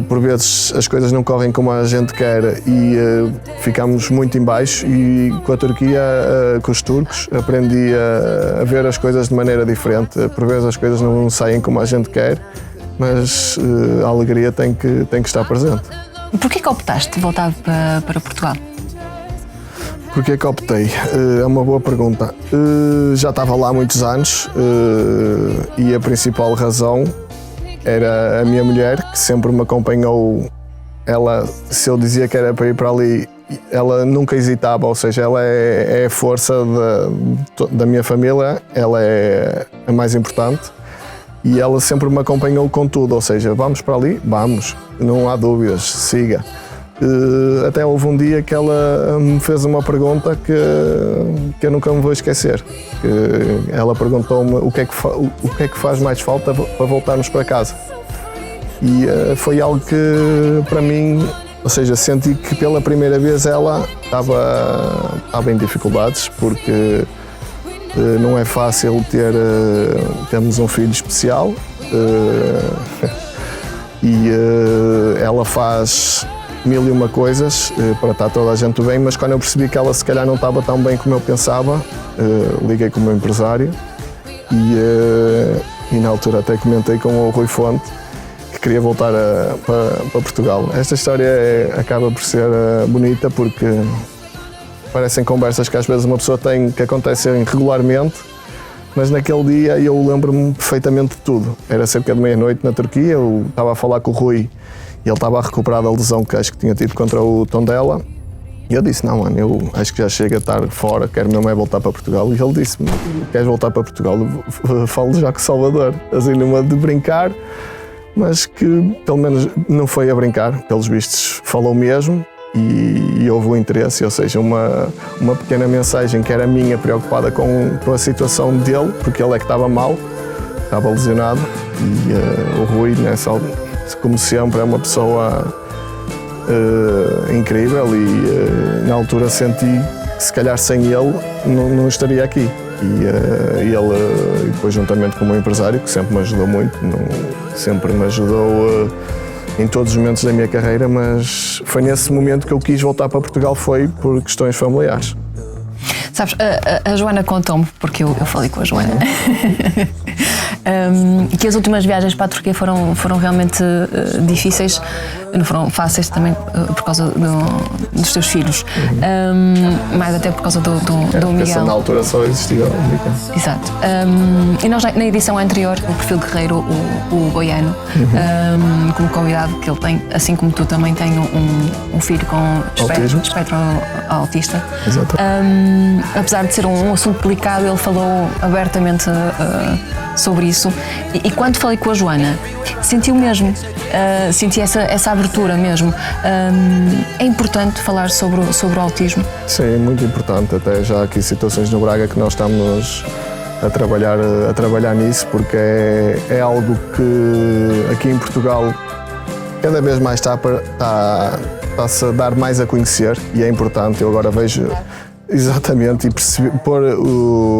por vezes as coisas não correm como a gente quer e ficamos muito em baixo, e com a Turquia, com os turcos, aprendi a ver as coisas de maneira diferente. Por vezes as coisas não saem como a gente quer, mas a alegria tem que estar presente. Porquê que optaste voltar para Portugal? Porquê que optei? É uma boa pergunta. Já estava lá há muitos anos e a principal razão era a minha mulher, que sempre me acompanhou. Ela, se eu dizia que era para ir para ali, ela nunca hesitava, ou seja, ela é a força da minha família, ela é a mais importante e ela sempre me acompanhou com tudo, ou seja, vamos para ali? Vamos, não há dúvidas, siga. Até houve um dia que ela me fez uma pergunta que eu nunca me vou esquecer. Ela perguntou-me o que é que faz mais falta para voltarmos para casa. E foi algo que, para mim, ou seja, senti que pela primeira vez ela estava em dificuldades, porque não é fácil termos um filho especial e ela faz 1001 coisas para estar toda a gente bem, mas quando eu percebi que ela se calhar não estava tão bem como eu pensava, liguei com o meu empresário e na altura até comentei com o Rui Fonte que queria voltar para Portugal. Esta história acaba por ser bonita, porque parecem conversas que às vezes uma pessoa tem, que acontecem regularmente, mas naquele dia eu lembro-me perfeitamente de tudo. Era cerca de meia-noite na Turquia, eu estava a falar com o Rui e ele estava a recuperar da lesão que acho que tinha tido contra o Tondela. E eu disse, não mano, eu acho que já chega a estar fora, quero mesmo é voltar para Portugal. E ele disse-me, queres voltar para Portugal? Eu falo já com Salvador, assim numa de brincar, mas que pelo menos não foi a brincar, pelos vistos falou mesmo e houve um interesse, ou seja, uma pequena mensagem que era minha, preocupada com a situação dele, porque ele é que estava mal, estava lesionado, e o Rui, nessa altura, como sempre, é uma pessoa incrível e na altura senti que se calhar sem ele não estaria aqui. E ele, depois juntamente com o meu empresário, que sempre me ajudou muito, sempre me ajudou em todos os momentos da minha carreira, mas foi nesse momento que eu quis voltar para Portugal, foi por questões familiares. Sabes, a Joana contou-me, porque eu falei com a Joana, que as últimas viagens para a Turquia foram realmente difíceis, não foram fáceis também por causa dos teus filhos, mais até por causa do Miguel. Na altura só existia o Miguel. Exato. E nós na edição anterior, o Perfil Guerreiro, o Goiano, como convidado, que ele tem, assim como tu também tem um filho com espectro autista. Exato. Apesar de ser um assunto delicado, ele falou abertamente sobre isso. E quando falei com a Joana, senti o mesmo. Senti essa abertura mesmo. É importante falar sobre o autismo? Sim, é muito importante. Até já há aqui situações no Braga que nós estamos a trabalhar nisso, porque é algo que aqui em Portugal cada vez mais está-se a dar mais a conhecer, e é importante. Eu agora vejo exatamente, e pôr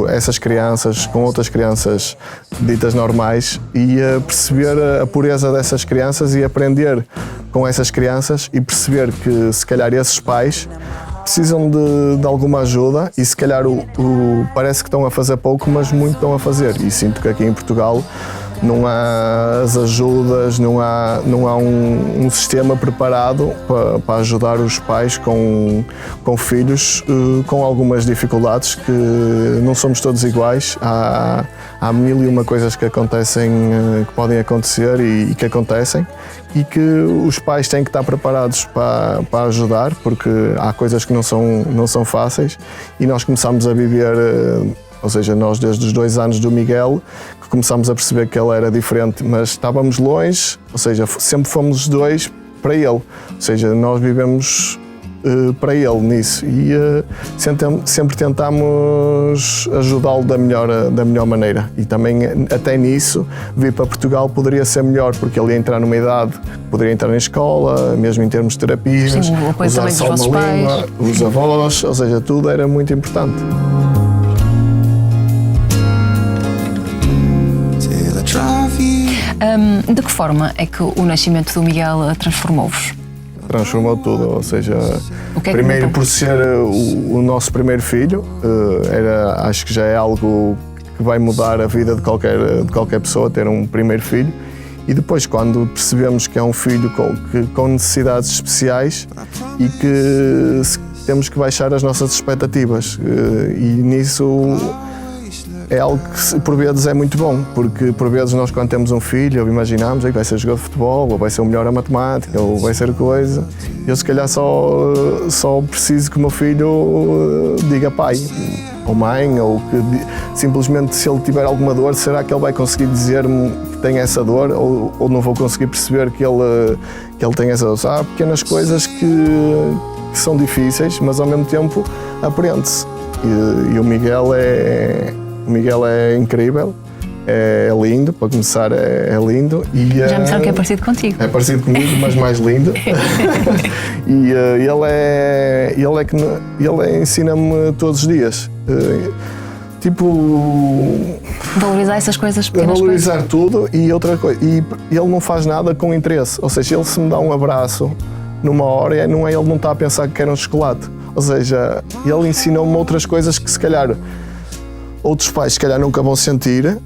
essas crianças com outras crianças ditas normais e perceber a pureza dessas crianças e aprender com essas crianças e perceber que se calhar esses pais precisam de alguma ajuda e se calhar parece que estão a fazer pouco, mas muito estão a fazer, e sinto que aqui em Portugal não há as ajudas, não há um sistema preparado para ajudar os pais com filhos com algumas dificuldades, que não somos todos iguais. Há 1001 coisas que acontecem, que podem acontecer e que acontecem, e que os pais têm que estar preparados para ajudar, porque há coisas que não são fáceis, e nós começamos a viver. Ou seja, nós desde os 2 anos do Miguel que começámos a perceber que ele era diferente, mas estávamos longe, ou seja, sempre fomos os dois para ele. Ou seja, nós vivemos para ele nisso, e sempre tentámos ajudá-lo da melhor maneira. E também até nisso, vir para Portugal poderia ser melhor, porque ele ia entrar numa idade, poderia entrar na escola, mesmo em termos de terapias, sim, o apoio usar só uma língua, os avós, ou seja, tudo era muito importante. De que forma é que o nascimento do Miguel transformou-vos? Transformou tudo, ou seja, que é primeiro que por ser o nosso primeiro filho, acho que já é algo que vai mudar a vida de qualquer pessoa, ter um primeiro filho. E depois, quando percebemos que é um filho com necessidades especiais e que temos que baixar as nossas expectativas, e nisso é algo que por vezes é muito bom, porque por vezes nós, quando temos um filho, imaginamos que vai ser jogador de futebol, ou vai ser o melhor a matemática, ou vai ser coisa. Eu se calhar só preciso que o meu filho diga pai ou mãe, ou que simplesmente, se ele tiver alguma dor, será que ele vai conseguir dizer-me que tem essa dor, ou não vou conseguir perceber que ele tem essa dor. Há pequenas coisas que são difíceis, mas ao mesmo tempo aprende-se. E o Miguel é incrível, é lindo, para começar é lindo. Já me disseram que é parecido contigo. É parecido comigo, mas mais lindo. E ele ensina-me todos os dias. Valorizar essas coisas pequenas. Valorizar tudo e outra coisa. E ele não faz nada com interesse. Ou seja, ele se me dá um abraço numa hora, ele não está a pensar que quer um chocolate. Ou seja, ele ensinou-me outras coisas que se calhar outros pais se calhar nunca vão sentir,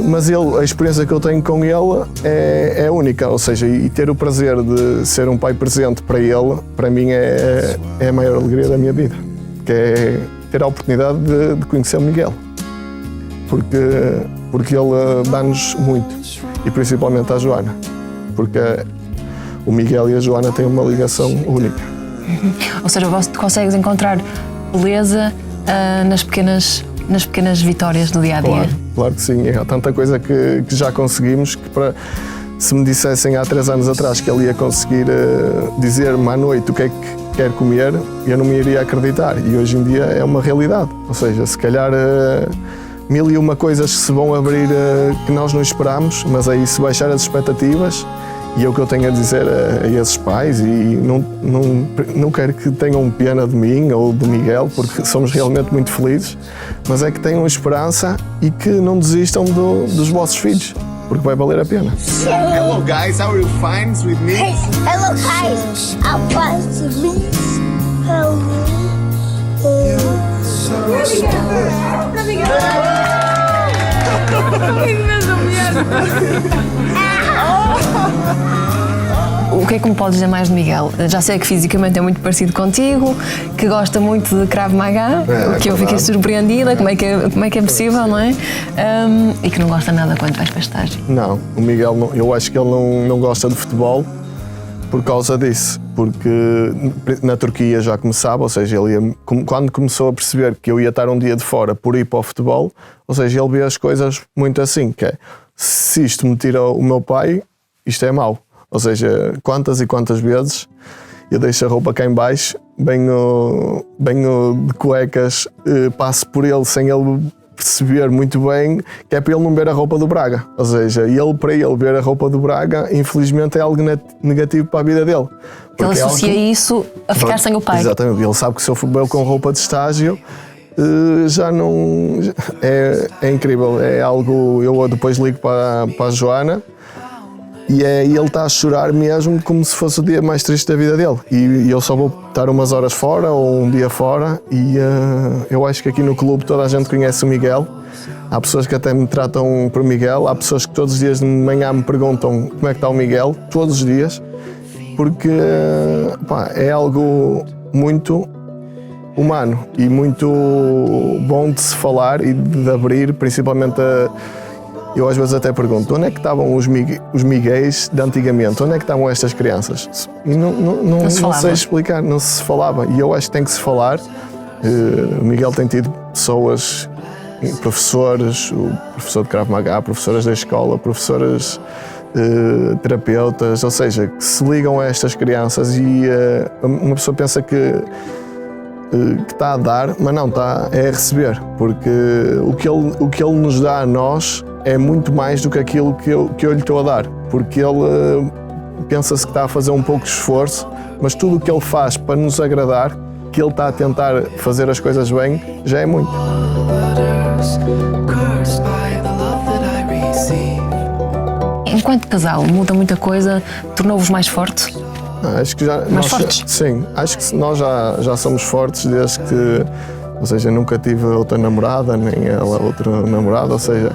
mas a experiência que eu tenho com ele é única. Ou seja, e ter o prazer de ser um pai presente para ele, para mim é a maior alegria da minha vida, que é ter a oportunidade de conhecer o Miguel, porque ele dá-nos muito, e principalmente a Joana, porque o Miguel e a Joana têm uma ligação única. Ou seja, consegues encontrar beleza nas pequenas vitórias do dia-a-dia? Claro que sim. Há tanta coisa que já conseguimos que, se me dissessem há 3 anos atrás que ele ia conseguir dizer-me à noite o que é que quer comer, eu não me iria acreditar. E hoje em dia é uma realidade. Ou seja, se calhar 1001 coisas que se vão abrir que nós não esperamos, mas aí se baixar as expectativas. E é o que eu tenho a dizer a esses pais, e não quero que tenham pena de mim ou do Miguel, porque somos realmente muito felizes, mas é que tenham esperança e que não desistam dos vossos filhos, porque vai valer a pena. Hello guys, how are you fine with me? Hey, hello guys, I'm fine with me. Hello. O que é que me podes dizer mais de Miguel? Já sei que fisicamente é muito parecido contigo, que gosta muito de Krav Maga, que eu fiquei surpreendida, como é que é possível, não é? E que não gosta nada quando vais para estágio. Não, o Miguel, eu acho que ele não gosta de futebol por causa disso, porque na Turquia já começava, ou seja, quando começou a perceber que eu ia estar um dia de fora por ir para o futebol, ou seja, ele vê as coisas muito assim, que é, se isto me tira o meu pai, isto é mau. Ou seja, quantas e quantas vezes eu deixo a roupa cá em baixo, venho de cuecas, passo por ele sem ele perceber muito bem, que é para ele não ver a roupa do Braga. Ou seja, para ele ver a roupa do Braga, infelizmente é algo negativo para a vida dele. Ele associa isso a ficar sem o pai. Exatamente, ele sabe que se eu for com roupa de estágio, já não... É incrível, é algo... Eu depois ligo para a Joana, e ele está a chorar mesmo como se fosse o dia mais triste da vida dele. E eu só vou estar umas horas fora ou um dia fora, e eu acho que aqui no clube toda a gente conhece o Miguel. Há pessoas que até me tratam por Miguel, há pessoas que todos os dias de manhã me perguntam como é que está o Miguel, todos os dias, porque é algo muito humano e muito bom de se falar e de abrir, principalmente eu às vezes até pergunto, onde é que estavam os miguéis de antigamente? Onde é que estavam estas crianças? E não sei explicar, não se falava. E eu acho que tem que se falar. O Miguel tem tido pessoas, professores, o professor de Krav Maga, professoras da escola, professoras terapeutas, ou seja, que se ligam a estas crianças, e uma pessoa pensa que está a dar, mas não está, é a receber, porque o que ele nos dá a nós é muito mais do que aquilo que eu lhe estou a dar, porque ele pensa-se que está a fazer um pouco de esforço, mas tudo o que ele faz para nos agradar, que ele está a tentar fazer as coisas bem, já é muito. Enquanto casal, muda muita coisa, tornou-vos mais fortes? Acho que já. Mais fortes? Sim, acho que nós já somos fortes desde que. Ou seja, nunca tive outra namorada, nem ela outra namorada, ou seja.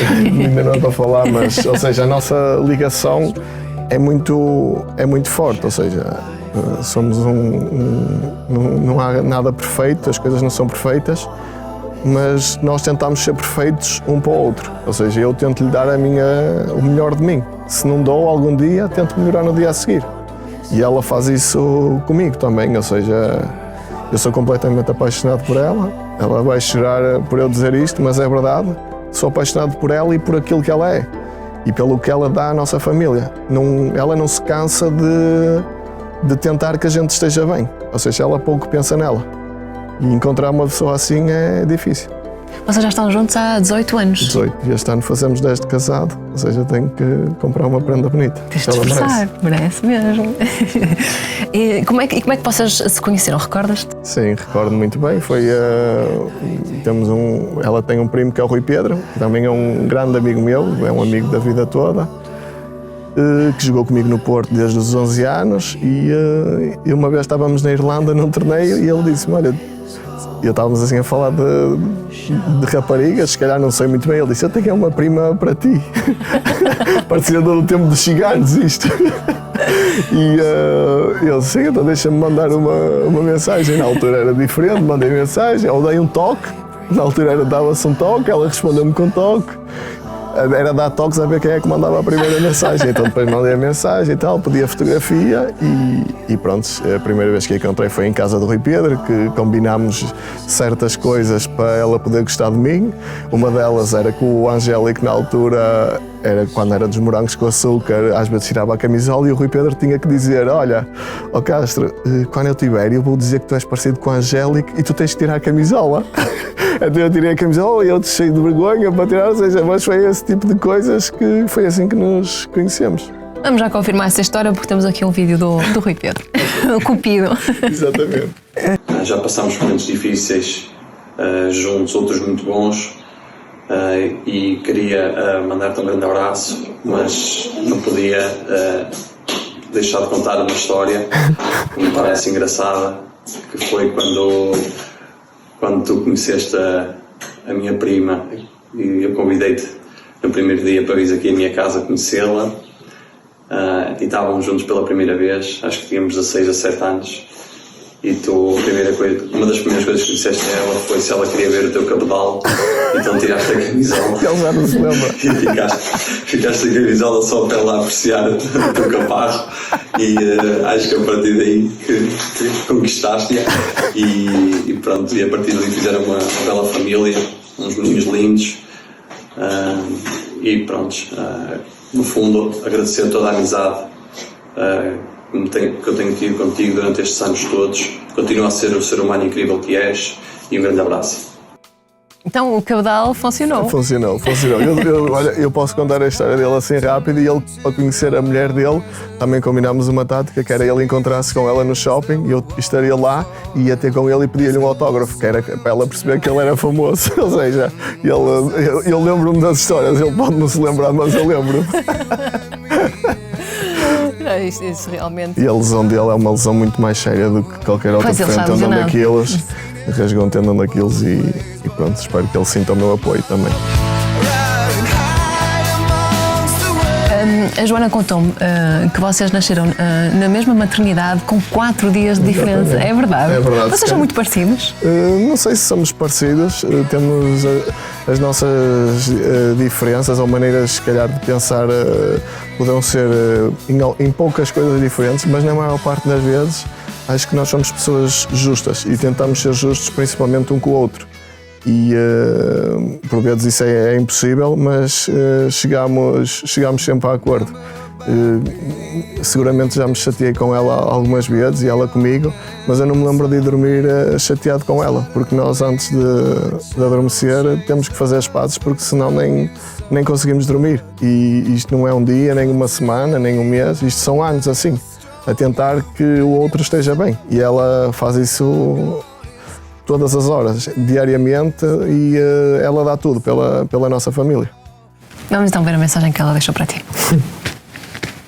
Ainda não é para falar, mas. Ou seja, a nossa ligação é muito forte, ou seja, somos não há nada perfeito, as coisas não são perfeitas, mas nós tentamos ser perfeitos um para o outro. Ou seja, eu tento lhe dar o melhor de mim. Se não dou algum dia, tento melhorar no dia a seguir. E ela faz isso comigo também, ou seja, eu sou completamente apaixonado por ela. Ela vai chorar por eu dizer isto, mas é verdade. Sou apaixonado por ela e por aquilo que ela é. E pelo que ela dá à nossa família. Ela não se cansa de tentar que a gente esteja bem. Ou seja, ela pouco pensa nela. E encontrar uma pessoa assim é difícil. Vocês já estão juntos há 18 anos? 18. E este ano fazemos 10 de casado. Ou seja, tenho que comprar uma prenda bonita. Tens de esforçar, merece mesmo. E como é que vocês se conheceram? Recordas-te? Sim, recordo muito bem. Ela tem um primo que é o Rui Pedro, que também é um grande amigo meu, é um amigo da vida toda, que jogou comigo no Porto desde os 11 anos e uma vez estávamos na Irlanda num torneio e ele disse-me, olha, estávamos assim a falar de raparigas, se calhar não sei muito bem, ele disse, eu tenho uma prima para ti. Parecia do tempo dos ciganos isto. E ele disse, então deixa-me mandar uma mensagem. Na altura era diferente, mandei mensagem, eu dei um toque, na altura dava-se um toque, ela respondeu-me com toque. Era dar toques a ver quem é que mandava a primeira mensagem. Então depois mandei a mensagem e tal, pedi a fotografia e pronto, a primeira vez que a encontrei foi em casa do Rui Pedro, que combinámos certas coisas para ela poder gostar de mim. Uma delas era que o Angélico, na altura, quando era dos morangos com açúcar, às vezes tirava a camisola e o Rui Pedro tinha que dizer, olha, ó Castro, quando eu tiver, eu vou dizer que tu és parecido com o Angélico e tu tens que tirar a camisola. Então eu tirei a camisola e eu cheio de vergonha para tirar, ou seja, mas foi esse tipo de coisas que foi assim que nos conhecemos. Vamos já confirmar essa história porque temos aqui um vídeo do Rui Pedro, o Cupido. Exatamente. Já passámos momentos difíceis juntos, outros muito bons, e queria mandar-te um grande abraço, mas não podia deixar de contar uma história que me parece engraçada, que foi quando tu conheceste a minha prima e eu convidei-te no primeiro dia para vir aqui à minha casa conhecê-la, e estávamos juntos pela primeira vez, acho que tínhamos 16 a 17 anos, e uma das primeiras coisas que disseste a ela foi se ela queria ver o teu cabedal, então tiraste a camisola. Ele já não se lembra. E ficaste a camisola só para ela apreciar o teu caparro, e acho que a partir daí que conquistaste-a e pronto, e a partir daí fizeram uma bela família, uns meninos lindos, e pronto, no fundo agradecer toda a amizade que eu tenho tido contigo durante estes anos todos. Continua a ser o ser humano incrível que és, e um grande abraço. Então o cabedal funcionou. Funcionou. Olha, eu posso contar a história dele assim rápido e ele, para conhecer a mulher dele, também combinámos uma tática, que era ele encontrar-se com ela no shopping e eu estaria lá e ia ter com ele e pedia-lhe um autógrafo, que era para ela perceber que ele era famoso. Ou seja, eu lembro-me das histórias, ele pode não se lembrar, mas eu lembro. Isso realmente. E a lesão dele é uma lesão muito mais séria do que qualquer outra. Pois, foi um tendão daqueles, rasgou um tendão daqueles e pronto, espero que ele sinta o meu apoio também. A Joana contou-me que vocês nasceram na mesma maternidade com 4 dias de diferença. É verdade? É verdade. Vocês são muito parecidos? Não sei se somos parecidos, temos as nossas diferenças ou maneiras, se calhar, de pensar poderão ser em poucas coisas diferentes, mas na maior parte das vezes acho que nós somos pessoas justas e tentamos ser justos principalmente um com o outro. E por vezes isso é impossível, mas chegamos sempre a acordo. Seguramente já me chateei com ela algumas vezes e ela comigo, mas eu não me lembro de ir dormir chateado com ela, porque nós antes de adormecer temos que fazer as pazes, porque senão nem conseguimos dormir. E isto não é um dia, nem uma semana, nem um mês, isto são anos assim, a tentar que o outro esteja bem. E ela faz isso todas as horas, diariamente, e ela dá tudo pela nossa família. Vamos então ver a mensagem que ela deixou para ti.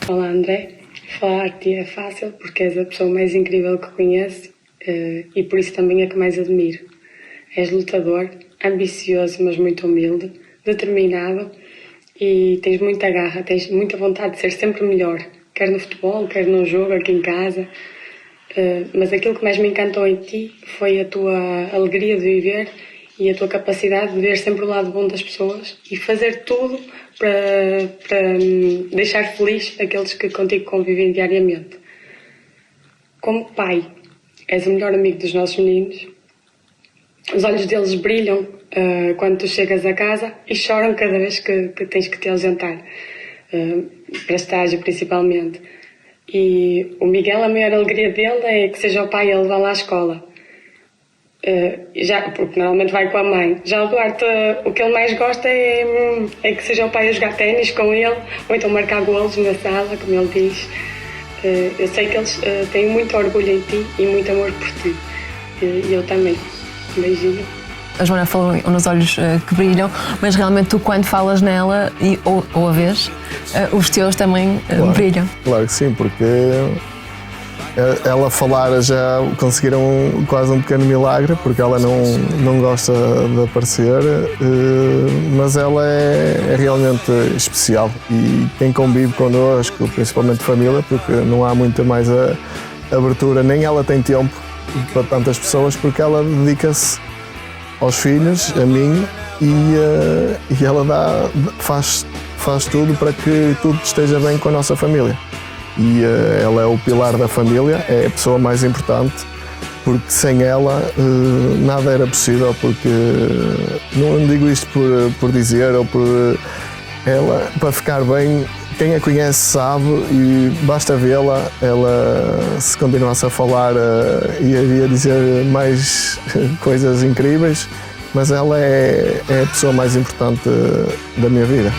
Olá André, falar-te é fácil porque és a pessoa mais incrível que conheço e por isso também é que mais admiro. És lutador, ambicioso mas muito humilde, determinado e tens muita garra, tens muita vontade de ser sempre melhor, quer no futebol, quer no jogo, aqui em casa. Mas aquilo que mais me encantou em ti foi a tua alegria de viver e a tua capacidade de ver sempre o lado bom das pessoas e fazer tudo para deixar feliz aqueles que contigo convivem diariamente. Como pai, és o melhor amigo dos nossos meninos. Os olhos deles brilham quando tu chegas a casa e choram cada vez que tens que te ausentar, para estágio principalmente. E o Miguel, a maior alegria dele é que seja o pai a levá-lo à escola. Porque normalmente vai com a mãe. Já o Duarte, o que ele mais gosta é que seja o pai a jogar ténis com ele, ou então marcar golos na sala, como ele diz. Eu sei que eles têm muito orgulho em ti e muito amor por ti. E eu também. Um beijinho. A Joana falou nos olhos que brilham, mas realmente tu, quando falas nela, ou a vez, os teus também brilham. Claro que sim, porque ela falar já conseguiram quase um pequeno milagre, porque ela não gosta de aparecer, mas ela é realmente especial. E quem convive connosco, principalmente família, porque não há muita mais abertura, nem ela tem tempo para tantas pessoas, porque ela dedica-se aos filhos, a mim, e ela faz tudo para que tudo esteja bem com a nossa família. E ela é o pilar da família, é a pessoa mais importante, porque sem ela nada era possível, porque não digo isto por dizer ou por ela, para ficar bem. Quem a conhece sabe, e basta vê-la, ela, se continuasse a falar, ia dizer mais coisas incríveis, mas ela é a pessoa mais importante da minha vida.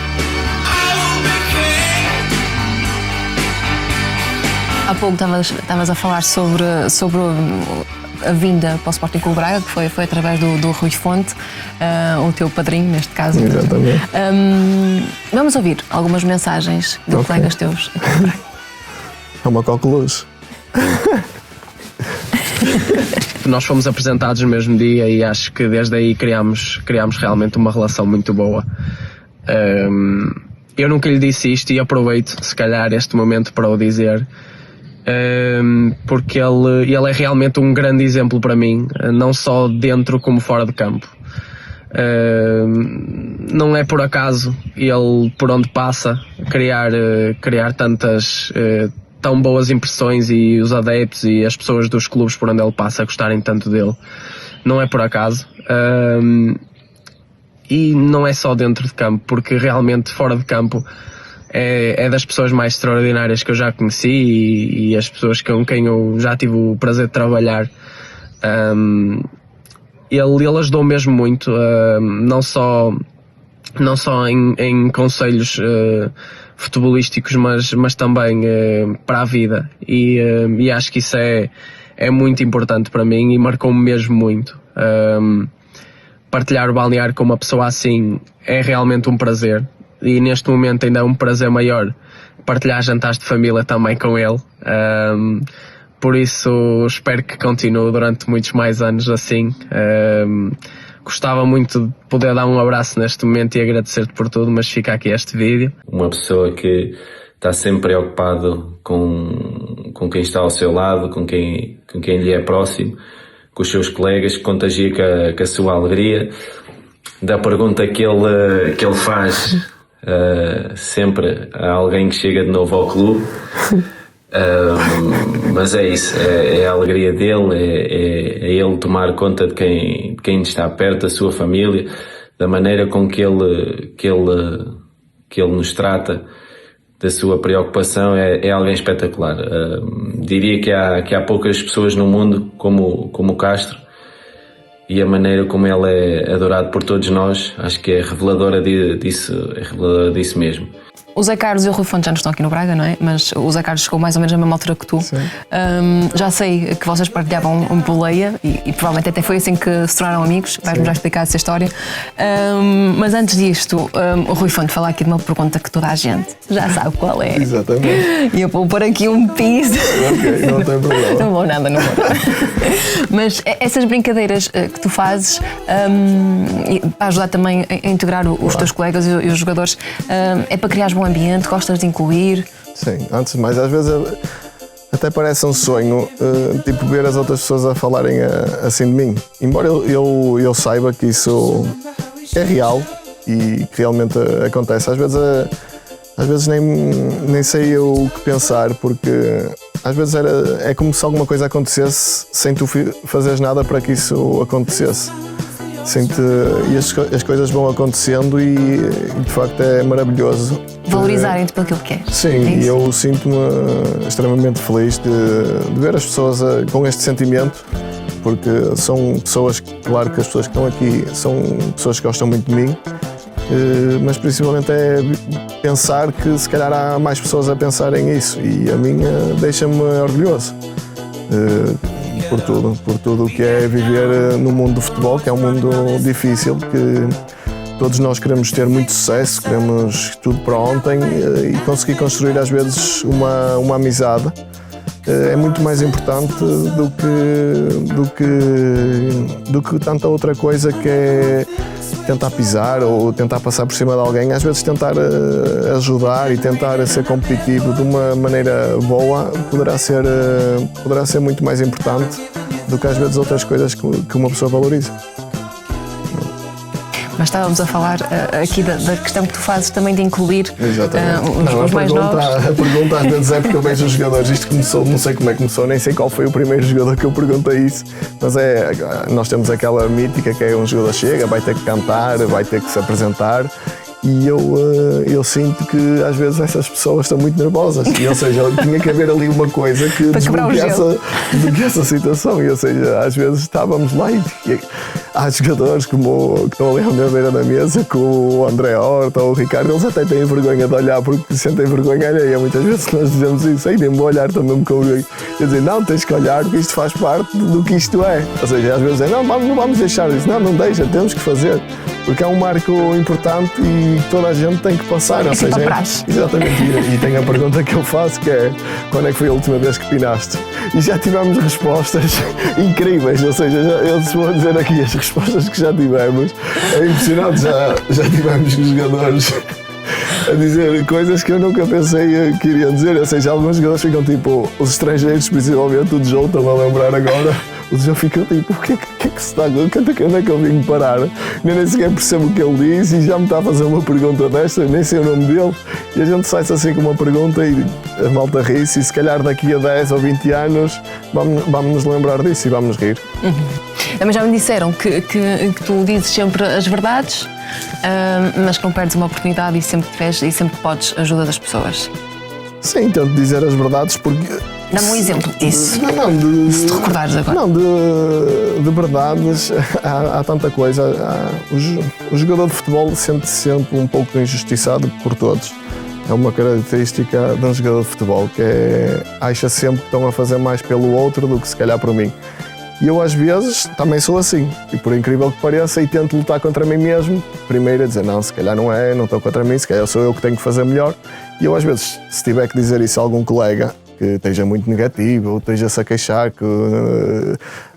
Há pouco estavas a falar sobre a vinda para o Sporting Clube Braga, que foi através do Rui Fonte, o teu padrinho, neste caso. Exatamente. Vamos ouvir algumas mensagens de colegas teus aqui em Braga. É uma coqueluche. Nós fomos apresentados no mesmo dia e acho que desde aí criámos realmente uma relação muito boa. Eu nunca lhe disse isto e aproveito, se calhar, este momento para o dizer, porque ele é realmente um grande exemplo para mim, não só dentro como fora de campo. Não é por acaso ele, por onde passa, criar tantas tão boas impressões, e os adeptos e as pessoas dos clubes por onde ele passa gostarem tanto dele. Não é por acaso. E não é só dentro de campo, porque realmente fora de campo é das pessoas mais extraordinárias que eu já conheci e as pessoas com quem eu já tive o prazer de trabalhar. Ele ajudou mesmo muito, não só em conselhos futebolísticos, mas também para a vida, e acho que isso é muito importante para mim e marcou-me mesmo muito. Partilhar o balneário com uma pessoa assim é realmente um prazer, e neste momento ainda é um prazer maior partilhar jantares de família também com ele. Por isso espero que continue durante muitos mais anos assim. Gostava muito de poder dar um abraço neste momento e agradecer-te por tudo, mas fica aqui este vídeo. Uma pessoa que está sempre preocupado com quem está ao seu lado, com quem lhe é próximo, com os seus colegas, que contagia com a sua alegria. Da pergunta que ele faz sempre a alguém que chega de novo ao clube. Mas é isso, é a alegria dele, é ele tomar conta de quem está perto, da sua família, da maneira com que ele nos trata, da sua preocupação. É alguém espetacular. Diria que há poucas pessoas no mundo como o Castro, e a maneira como ele é adorado por todos nós, acho que é reveladora disso mesmo. O Zé Carlos e o Rui Fonte já não estão aqui no Braga, não é? Mas o Zé Carlos chegou mais ou menos na mesma altura que tu. Já sei que vocês partilhavam uma boleia e provavelmente até foi assim que se tornaram amigos. Vais-me já explicar essa história. Mas antes disto, o Rui Fonte fala aqui de uma pergunta que toda a gente já sabe qual é. Exatamente. E eu vou pôr aqui um piso. Ok, não tem problema. Não vou nada. Mas essas brincadeiras que tu fazes para ajudar também a integrar os teus colegas e os jogadores, é para criar bom ambiente, gostas de incluir? Sim, antes de mais, às vezes até parece um sonho, tipo, ver as outras pessoas a falarem assim de mim. Embora eu saiba que isso é real e que realmente acontece, às vezes nem sei o que pensar, porque às vezes é como se alguma coisa acontecesse sem tu fazeres nada para que isso acontecesse. E as coisas vão acontecendo e de facto é maravilhoso. Valorizarem-te pelo que é. Sim, e eu sinto-me extremamente feliz de ver as pessoas com este sentimento, porque são pessoas, claro que as pessoas que estão aqui são pessoas que gostam muito de mim, mas principalmente é pensar que se calhar há mais pessoas a pensarem isso, e a mim deixa-me orgulhoso. Por tudo o que é viver no mundo do futebol, que é um mundo difícil, que todos nós queremos ter muito sucesso, queremos tudo para ontem e conseguir construir às vezes uma amizade é muito mais importante do que tanta outra coisa, que é tentar pisar ou tentar passar por cima de alguém. Às vezes tentar ajudar e tentar ser competitivo de uma maneira boa poderá ser muito mais importante do que às vezes outras coisas que uma pessoa valoriza. Mas estávamos a falar aqui da questão que tu fazes também de incluir os mais novos. A pergunta às vezes é porque eu vejo os jogadores, isto começou, não sei como é que começou, nem sei qual foi o primeiro jogador que eu perguntei isso, mas nós temos aquela mítica que é um jogador chega, vai ter que cantar, vai ter que se apresentar, e eu sinto que às vezes essas pessoas estão muito nervosas, ou seja, tinha que haver ali uma coisa que desbloqueasse essa situação, ou seja, às vezes estávamos lá e há jogadores que estão ali à minha beira da mesa, com o André Horta ou o Ricardo, eles até têm vergonha de olhar porque sentem vergonha alheia. Muitas vezes nós dizemos isso, aí nem vou olhar também com vergonha. Quer dizer, não, tens que olhar porque isto faz parte do que isto é. Ou seja, às vezes não vamos deixar isso, não deixa, temos que fazer. Porque é um marco importante e toda a gente tem que passar. Ou seja, exatamente. E tem a pergunta que eu faço, que é: quando é que foi a última vez que pinaste? E já tivemos respostas incríveis, ou seja, eu se vou dizer aqui as respostas que já tivemos, é impressionante. Já tivemos jogadores a dizer coisas que eu nunca pensei que iriam dizer, ou seja, alguns jogadores ficam tipo, os estrangeiros, principalmente o João, estão a lembrar agora, o João fica tipo, o que é que se está, onde é que eu vim parar? Nem sequer percebo o que ele diz e já me está a fazer uma pergunta desta, nem sei o nome dele, e a gente sai-se assim com uma pergunta e a malta ri-se, e se calhar daqui a 10 ou 20 anos vamos nos lembrar disso e vamos rir. Mas já me disseram que tu dizes sempre as verdades, mas que não perdes uma oportunidade e sempre que podes ajuda das pessoas. Sim, tento dizer as verdades porque... Dá-me um exemplo disso. Se te recordares agora. Não, de verdades há tanta coisa. O jogador de futebol sente-se sempre um pouco injustiçado por todos. É uma característica de um jogador de futebol, que acha sempre que estão a fazer mais pelo outro do que se calhar por mim. E eu às vezes também sou assim, e por incrível que pareça, e tento lutar contra mim mesmo, primeiro a dizer, não, se calhar não estou contra mim, se calhar sou eu que tenho que fazer melhor. E eu às vezes, se tiver que dizer isso a algum colega que esteja muito negativo, ou esteja-se a queixar que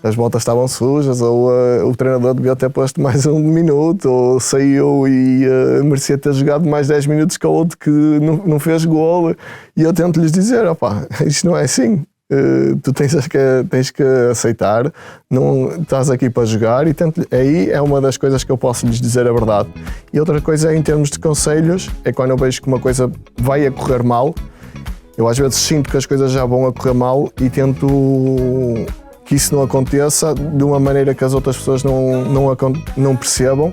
as botas estavam sujas, ou o treinador devia ter posto mais um minuto, ou saiu e merecia ter jogado mais 10 minutos que o outro que não fez golo, e eu tento lhes dizer, opá, isto não é assim. Tu tens que aceitar, não estás aqui para jogar, e aí é uma das coisas que eu posso lhes dizer a verdade. E outra coisa é, em termos de conselhos, é quando eu vejo que uma coisa vai a correr mal, eu às vezes sinto que as coisas já vão a correr mal e tento que isso não aconteça de uma maneira que as outras pessoas não percebam.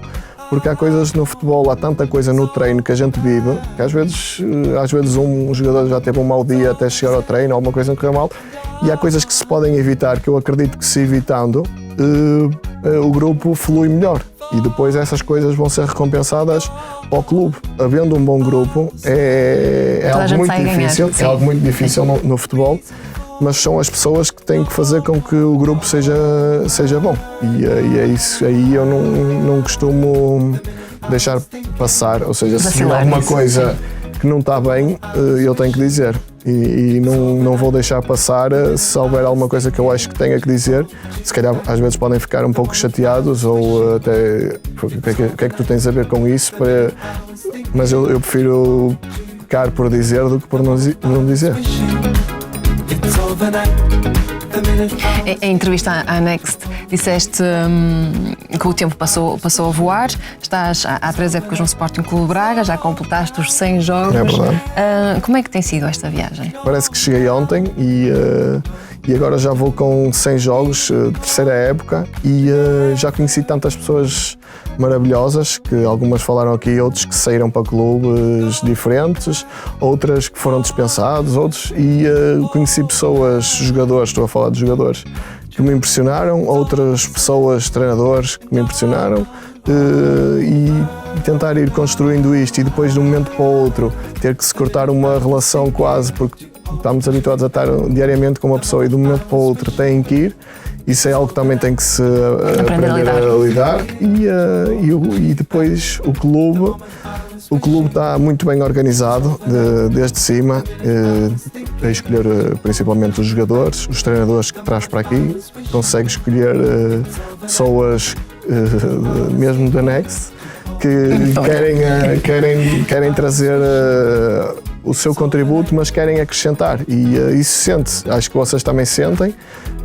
Porque há coisas no futebol, há tanta coisa no treino que a gente vive, que às vezes um jogador já teve um mau dia até chegar ao treino, alguma coisa não correu mal, e há coisas que se podem evitar, que eu acredito que se evitando, o grupo flui melhor. E depois essas coisas vão ser recompensadas ao clube. Havendo um bom grupo, é algo muito difícil, é algo muito difícil no futebol, mas são as pessoas que têm que fazer com que o grupo seja bom. E é isso aí, eu não costumo deixar passar, ou seja, se há alguma coisa que não está bem, eu tenho que dizer. E não vou deixar passar se houver alguma coisa que eu acho que tenha que dizer. Se calhar às vezes podem ficar um pouco chateados ou até o que é que tu tens a ver com isso, mas eu prefiro pecar por dizer do que por não dizer. Em entrevista à Next, disseste que o tempo passou a voar, estás há 3 épocas no Sporting Clube Braga, já completaste os 100 jogos. É verdade. Como é que tem sido esta viagem? Parece que cheguei ontem e agora já vou com 100 jogos, terceira época, e já conheci tantas pessoas maravilhosas, que algumas falaram aqui, outros que saíram para clubes diferentes, outras que foram dispensados, outros, e conheci pessoas, jogadores, estou a falar de jogadores, que me impressionaram, outras pessoas, treinadores, que me impressionaram, e tentar ir construindo isto, e depois de um momento para o outro ter que se cortar uma relação quase, porque estamos habituados a estar diariamente com uma pessoa e de um momento para o outro têm que ir. Isso é algo que também tem que se aprender a lidar. E depois o clube está muito bem organizado desde cima, a escolher principalmente os jogadores, os treinadores que traz para aqui, consegue escolher pessoas mesmo da Next que querem trazer o seu contributo, mas querem acrescentar, e isso sente. Acho que vocês também sentem,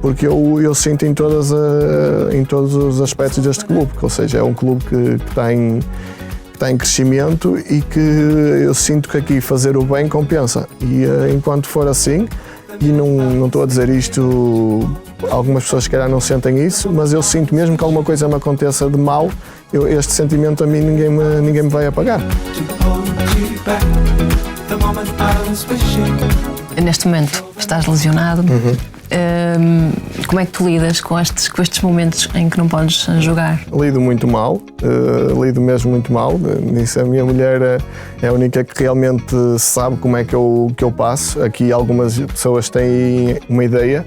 porque eu sinto em todos os aspectos deste clube, ou seja, é um clube que está em crescimento e que eu sinto que aqui fazer o bem compensa, e enquanto for assim, e não estou a dizer isto, algumas pessoas se calhar não sentem isso, mas eu sinto mesmo que alguma coisa me aconteça de mal, este sentimento a mim ninguém me vai apagar. Neste momento estás lesionado. Como é que tu lidas com estes momentos em que não podes jogar? Lido muito mal, lido mesmo muito mal. Nisso a minha mulher é a única que realmente sabe como é que eu passo. Aqui algumas pessoas têm uma ideia,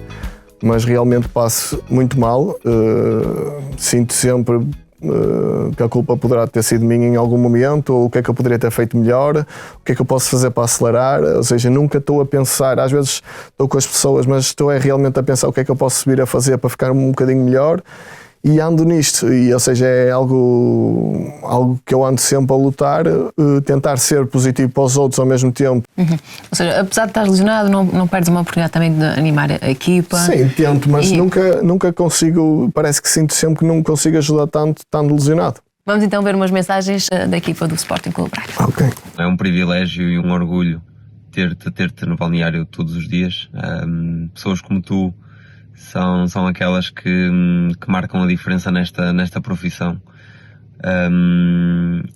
mas realmente passo muito mal. Sinto sempre que a culpa poderá ter sido minha em algum momento, ou o que é que eu poderia ter feito melhor, o que é que eu posso fazer para acelerar. Ou seja, nunca estou a pensar, às vezes estou com as pessoas, mas estou realmente a pensar o que é que eu posso subir a fazer para ficar um bocadinho melhor, e ando nisto, e ou seja, é algo que eu ando sempre a lutar, tentar ser positivo para os outros ao mesmo tempo. Ou seja, apesar de estar lesionado, não perdes uma oportunidade também de animar a equipa? Sim, tento, mas nunca consigo, parece que sinto sempre que não consigo ajudar tanto estando lesionado. Vamos então ver umas mensagens da equipa do Sporting Clube Braga. Ok. É um privilégio e um orgulho ter-te no balneário todos os dias. Pessoas como tu são aquelas que marcam a diferença nesta profissão.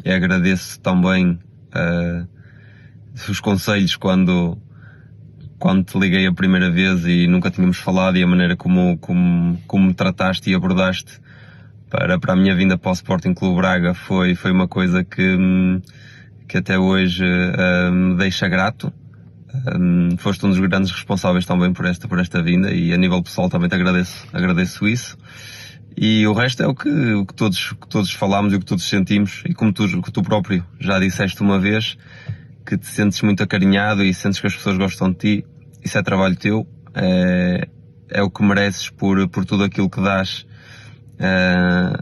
E agradeço também os conselhos quando te liguei a primeira vez e nunca tínhamos falado, e a maneira como me trataste e abordaste para a minha vinda para o Sporting Clube Braga foi uma coisa que até hoje me deixa grato. Foste um dos grandes responsáveis também por esta vinda, e a nível pessoal também te agradeço isso. E o resto é o que todos falámos e o que todos sentimos, e como tu próprio já disseste uma vez, que te sentes muito acarinhado e sentes que as pessoas gostam de ti. Isso é trabalho teu, é o que mereces por tudo aquilo que dás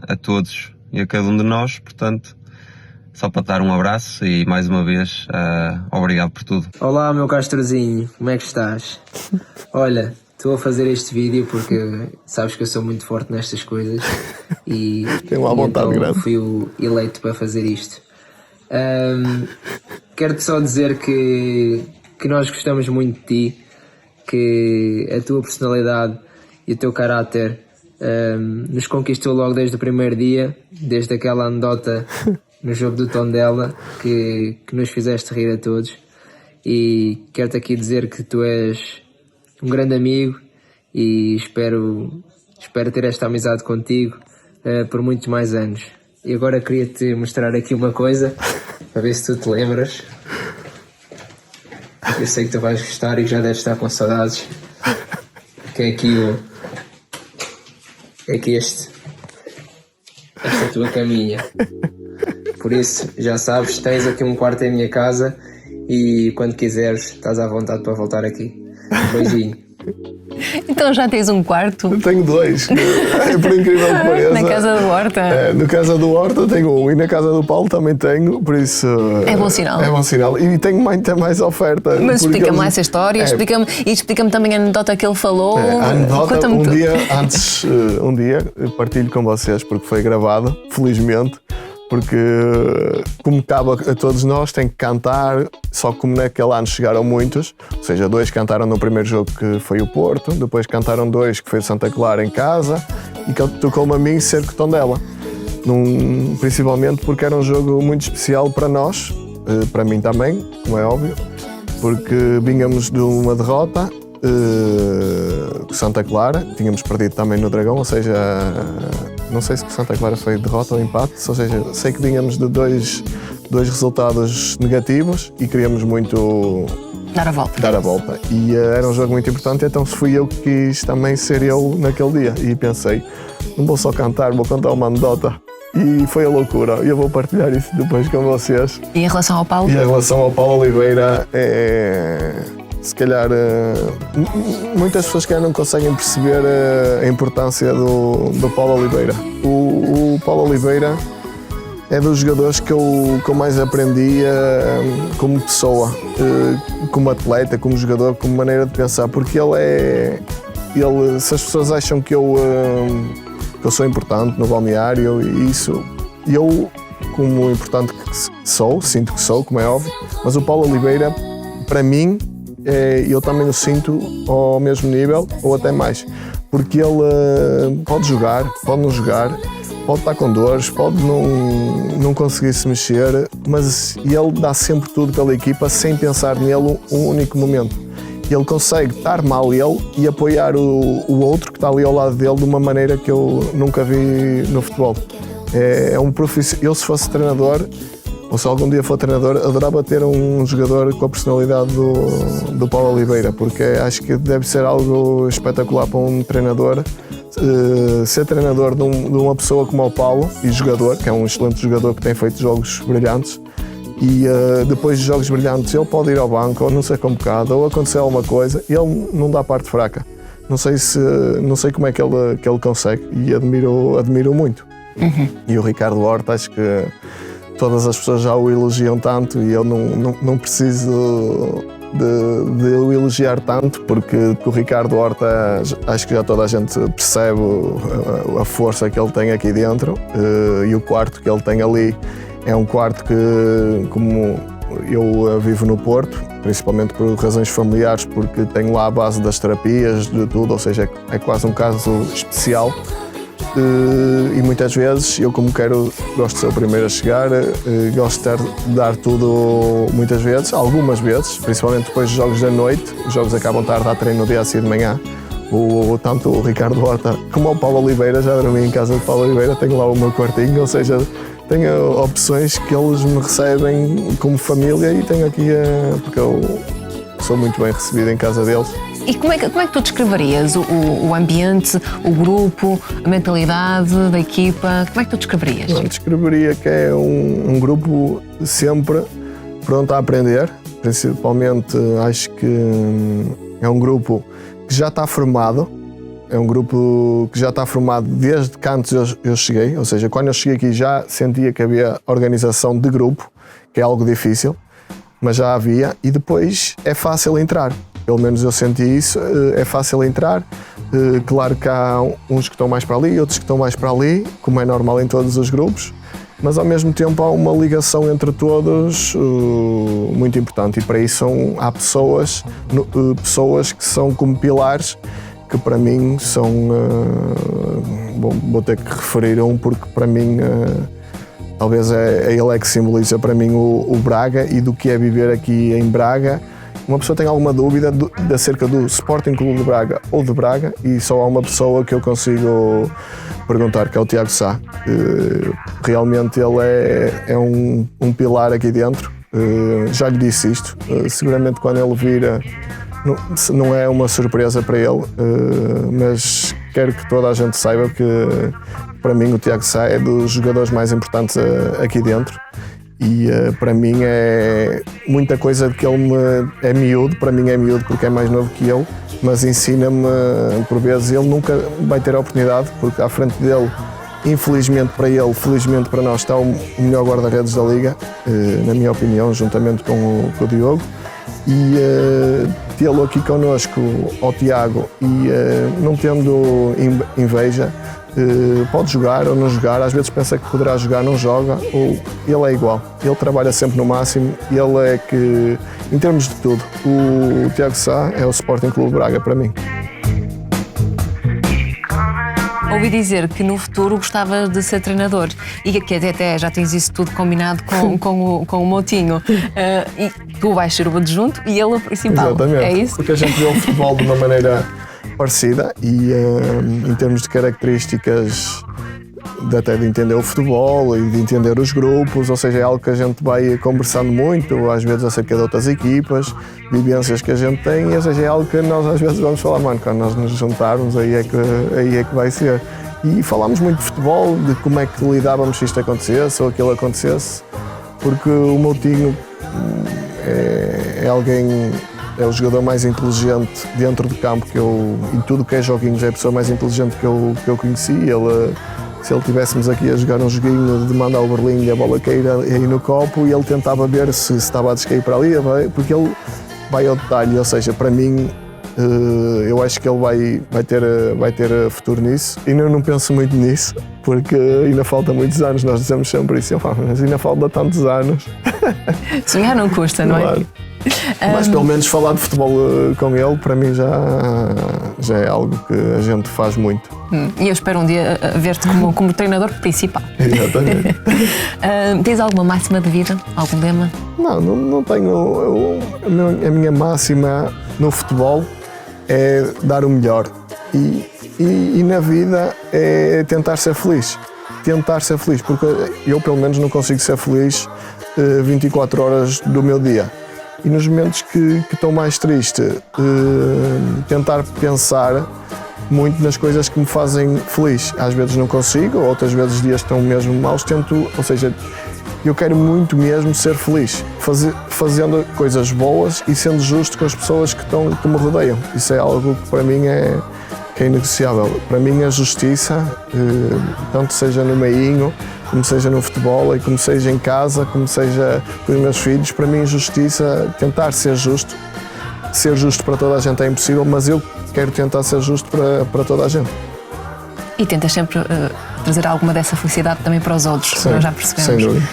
a todos e a cada um de nós. Portanto, só para te dar um abraço e mais uma vez obrigado por tudo. Olá, meu Castrozinho, como é que estás? Olha, estou a fazer este vídeo porque sabes que eu sou muito forte nestas coisas e tenho uma vontade então grande. Fui o eleito para fazer isto. Quero-te só dizer que nós gostamos muito de ti, que a tua personalidade e o teu caráter nos conquistou logo desde o primeiro dia, desde aquela anedota no jogo do Tondela que nos fizeste rir a todos, e quero-te aqui dizer que tu és um grande amigo e espero ter esta amizade contigo por muitos mais anos. E agora queria-te mostrar aqui uma coisa, para ver se tu te lembras. Eu sei que tu vais gostar e que já deves estar com saudades. Que é aqui esta tua caminha. Por isso, já sabes, tens aqui um quarto em minha casa e quando quiseres estás à vontade para voltar aqui. Um beijinho. Então já tens um quarto? Eu tenho 2, por incrível que pareça. Na casa do Horta? Na casa do Horta tenho 1 e na casa do Paulo também tenho, por isso... É bom sinal. É bom sinal. E tenho muita mais oferta. Mas explica-me lá essa história, explica-me também a anedota que ele falou. A anedota, um dia partilho com vocês, porque foi gravado, felizmente. Porque, como cabe a todos nós, tem que cantar, só que como naquele ano chegaram muitos, ou seja, 2 cantaram no primeiro jogo que foi o Porto, depois cantaram 2 que foi o Santa Clara em casa e tocou-me a mim ser que Tondela. Principalmente porque era um jogo muito especial para nós, para mim também, como é óbvio, porque vínhamos de uma derrota, Santa Clara, tínhamos perdido também no Dragão, ou seja, não sei se Santa Clara foi derrota ou empate, ou seja, sei que vínhamos de dois resultados negativos e queríamos muito dar a volta. E era um jogo muito importante, então fui eu que quis também ser eu naquele dia e pensei, não vou só cantar, vou contar uma anedota. E foi a loucura, e eu vou partilhar isso depois com vocês. E em relação ao Paulo? E em relação ao Paulo Oliveira, se calhar muitas pessoas que não conseguem perceber a importância do Paulo Oliveira. O Paulo Oliveira é dos jogadores que eu mais aprendi como pessoa, como atleta, como jogador, como maneira de pensar, porque se as pessoas acham que eu sou importante no balneário e isso, eu, como importante que sou, sinto que sou, como é óbvio, mas o Paulo Oliveira, para mim, eu também o sinto ao mesmo nível ou até mais, porque ele pode jogar, pode não jogar, pode estar com dores, pode não conseguir se mexer, mas ele dá sempre tudo pela equipa sem pensar nele um único momento. Ele consegue estar mal ele e apoiar o outro que está ali ao lado dele de uma maneira que eu nunca vi no futebol. É um profissional. Eu, se fosse treinador, ou se algum dia for treinador, adorava ter um jogador com a personalidade do Paulo Oliveira, porque acho que deve ser algo espetacular para um treinador. Ser treinador de uma pessoa como o Paulo, e jogador, que é um excelente jogador que tem feito jogos brilhantes, e depois de jogos brilhantes ele pode ir ao banco, ou não ser convocado, ou acontecer alguma coisa, e ele não dá parte fraca. Não sei como é que ele consegue, e admiro muito. Uhum. E o Ricardo Horta, acho que todas as pessoas já o elogiam tanto, e eu não preciso de o elogiar tanto, porque o Ricardo Horta, acho que já toda a gente percebe a força que ele tem aqui dentro, e o quarto que ele tem ali é um quarto que, como eu vivo no Porto, principalmente por razões familiares, porque tenho lá a base das terapias, de tudo, ou seja, é quase um caso especial. E muitas vezes eu, como gosto de ser o primeiro a chegar, gosto de dar tudo muitas vezes, algumas vezes, principalmente depois dos jogos da noite. Os jogos acabam tarde, há treino no dia a seguir de manhã. Tanto o Ricardo Horta como o Paulo Oliveira, já dormi em casa do Paulo Oliveira, tenho lá o meu quartinho, ou seja, tenho opções que eles me recebem como família, e tenho aqui, porque eu sou muito bem recebido em casa deles. E como é que tu descreverias o ambiente, o grupo, a mentalidade da equipa? Como é que tu descreverias? Eu descreveria que é um grupo sempre pronto a aprender. Principalmente, acho que é um grupo que já está formado. É um grupo que já está formado desde que antes eu cheguei. Ou seja, quando eu cheguei aqui já sentia que havia organização de grupo, que é algo difícil, mas já havia. E depois é fácil entrar. Pelo menos eu senti isso, é fácil entrar. Claro que há uns que estão mais para ali, outros que estão mais para ali, como é normal em todos os grupos, mas ao mesmo tempo há uma ligação entre todos muito importante, e para isso há pessoas que são como pilares, que para mim são, vou ter que referir a um, porque para mim talvez é ele que simboliza para mim o Braga e do que é viver aqui em Braga. Uma pessoa tem alguma dúvida acerca do Sporting Clube de Braga ou de Braga, e só há uma pessoa que eu consigo perguntar, que é o Tiago Sá. Realmente ele é um pilar aqui dentro. Já lhe disse isto. Seguramente quando ele vira, não é uma surpresa para ele, mas quero que toda a gente saiba que, para mim, o Tiago Sá é dos jogadores mais importantes aqui dentro. E para mim é muita coisa de que ele é miúdo, para mim é miúdo porque é mais novo que eu, mas ensina-me por vezes. Ele nunca vai ter a oportunidade, porque à frente dele, infelizmente para ele, felizmente para nós, está o melhor guarda-redes da Liga, na minha opinião, juntamente com o Diogo. E tê-lo aqui connosco, ao Tiago, e não tendo inveja, pode jogar ou não jogar, às vezes pensa que poderá jogar, não joga, ou ele é igual, ele trabalha sempre no máximo, ele é que, em termos de tudo, o Tiago Sá é o Sporting Clube Braga para mim. Ouvi dizer que no futuro gostavas de ser treinador e que até já tens isso tudo combinado com o Moutinho. E tu vais ser o adjunto e ele o principal. Exatamente. É isso? Porque a gente vê o futebol de uma maneira parecida e em termos de características até de entender o futebol e de entender os grupos, ou seja, é algo que a gente vai conversando muito, às vezes acerca de outras equipas, vivências que a gente tem, ou seja, é algo que nós às vezes vamos falar, mano, quando nós nos juntarmos, aí é que vai ser. E falámos muito de futebol, de como é que lidávamos se isto acontecesse ou aquilo acontecesse, porque o Moutinho é alguém, é o jogador mais inteligente dentro do campo que eu, em tudo que é joguinhos, é a pessoa mais inteligente que eu conheci. Se ele tivéssemos aqui a jogar um joguinho de mandar o Berlim e a bola cair aí no copo, e ele tentava ver se estava a descair para ali, porque ele vai ao detalhe, ou seja, para mim, eu acho que ele vai ter futuro nisso. E eu não penso muito nisso, porque ainda falta muitos anos, nós dizemos sempre isso, mas ainda falta tantos anos. Sonhar não custa, não é? Claro. Mas pelo menos falar de futebol com ele, para mim já é algo que a gente faz muito. E eu espero um dia ver-te como treinador principal. Exatamente. Tens alguma máxima de vida? Algum lema? Não tenho. A minha máxima no futebol é dar o melhor. E na vida é tentar ser feliz. Porque eu pelo menos não consigo ser feliz 24 horas do meu dia. E nos momentos que estou mais triste, tentar pensar muito nas coisas que me fazem feliz. Às vezes não consigo, outras vezes os dias estão mesmo maus, ou seja, eu quero muito mesmo ser feliz, fazendo coisas boas e sendo justo com as pessoas que me rodeiam. Isso é algo que para mim é inegociável. Para mim a justiça, tanto seja no meinho, como seja no futebol, e como seja em casa, como seja com os meus filhos, para mim justiça, tentar ser justo para toda a gente é impossível, mas eu quero tentar ser justo para toda a gente. E tentas sempre trazer alguma dessa felicidade também para os outros, sim, nós já percebemos. Sem dúvida.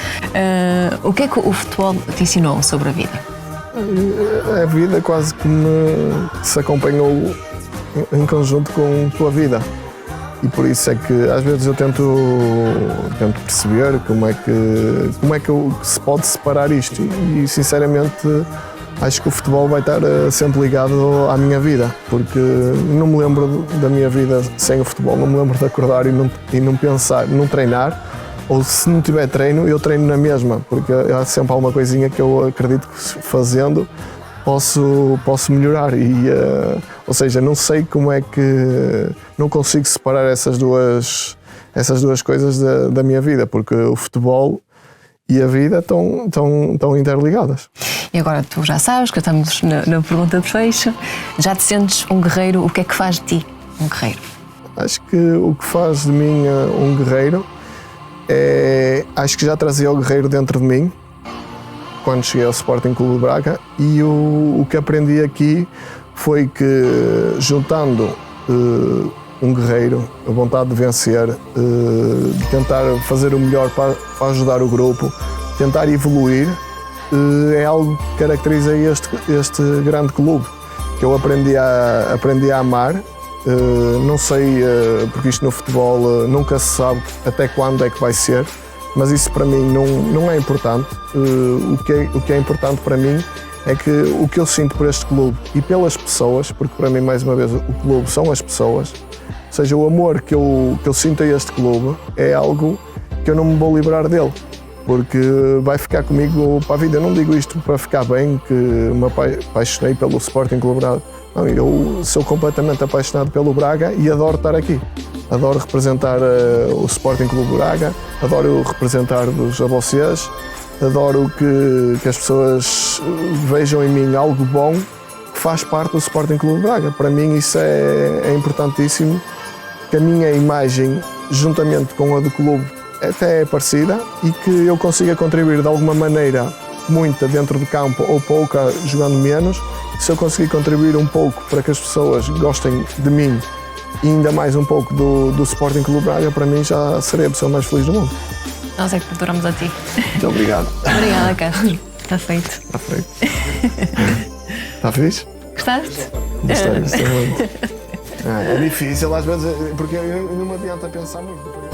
O que é que o futebol te ensinou sobre a vida? A vida quase que se acompanhou em conjunto com a vida. E por isso é que às vezes eu tento perceber como é que se pode separar isto. E sinceramente acho que o futebol vai estar sempre ligado à minha vida, porque não me lembro da minha vida sem o futebol, não me lembro de acordar e não pensar, não treinar, ou se não tiver treino, eu treino na mesma, porque há sempre alguma coisinha que eu acredito que fazendo posso melhorar. Ou seja, não sei como é que não consigo separar essas duas coisas da minha vida, porque o futebol e a vida estão interligadas. E agora tu já sabes que estamos na pergunta de fecho. Já te sentes um guerreiro? O que é que faz de ti um guerreiro? Acho que o que faz de mim um guerreiro acho que já trazia o guerreiro dentro de mim quando cheguei ao Sporting Clube Braga, e o que aprendi aqui foi que, juntando um guerreiro, a vontade de vencer, de tentar fazer o melhor para ajudar o grupo, tentar evoluir, é algo que caracteriza este grande clube, que eu aprendi a amar. Não sei, porque isto no futebol nunca se sabe até quando é que vai ser, mas isso para mim não é importante. O que é importante para mim é que o que eu sinto por este clube e pelas pessoas, porque para mim, mais uma vez, o clube são as pessoas, Ou seja, o amor que eu sinto a este clube é algo que eu não me vou livrar dele, porque vai ficar comigo para a vida. Eu não digo isto para ficar bem, que me apaixonei pelo Sporting Clube Braga. Não, eu sou completamente apaixonado pelo Braga e adoro estar aqui. Adoro representar o Sporting Clube Braga, adoro representar a vocês, adoro que as pessoas vejam em mim algo bom que faz parte do Sporting Clube Braga. Para mim isso é importantíssimo, que a minha imagem, juntamente com a do clube, até é parecida e que eu consiga contribuir de alguma maneira, muita dentro do campo ou pouca jogando menos. Se eu conseguir contribuir um pouco para que as pessoas gostem de mim e ainda mais um pouco do Sporting Clube Braga, para mim já serei a pessoa mais feliz do mundo. Nós é que adoramos a ti. Muito obrigado. Obrigada, Castro. Está feito. Está feito. Está fixe? Gostaste? Gostei muito. É difícil às vezes, porque eu não me adianta pensar muito.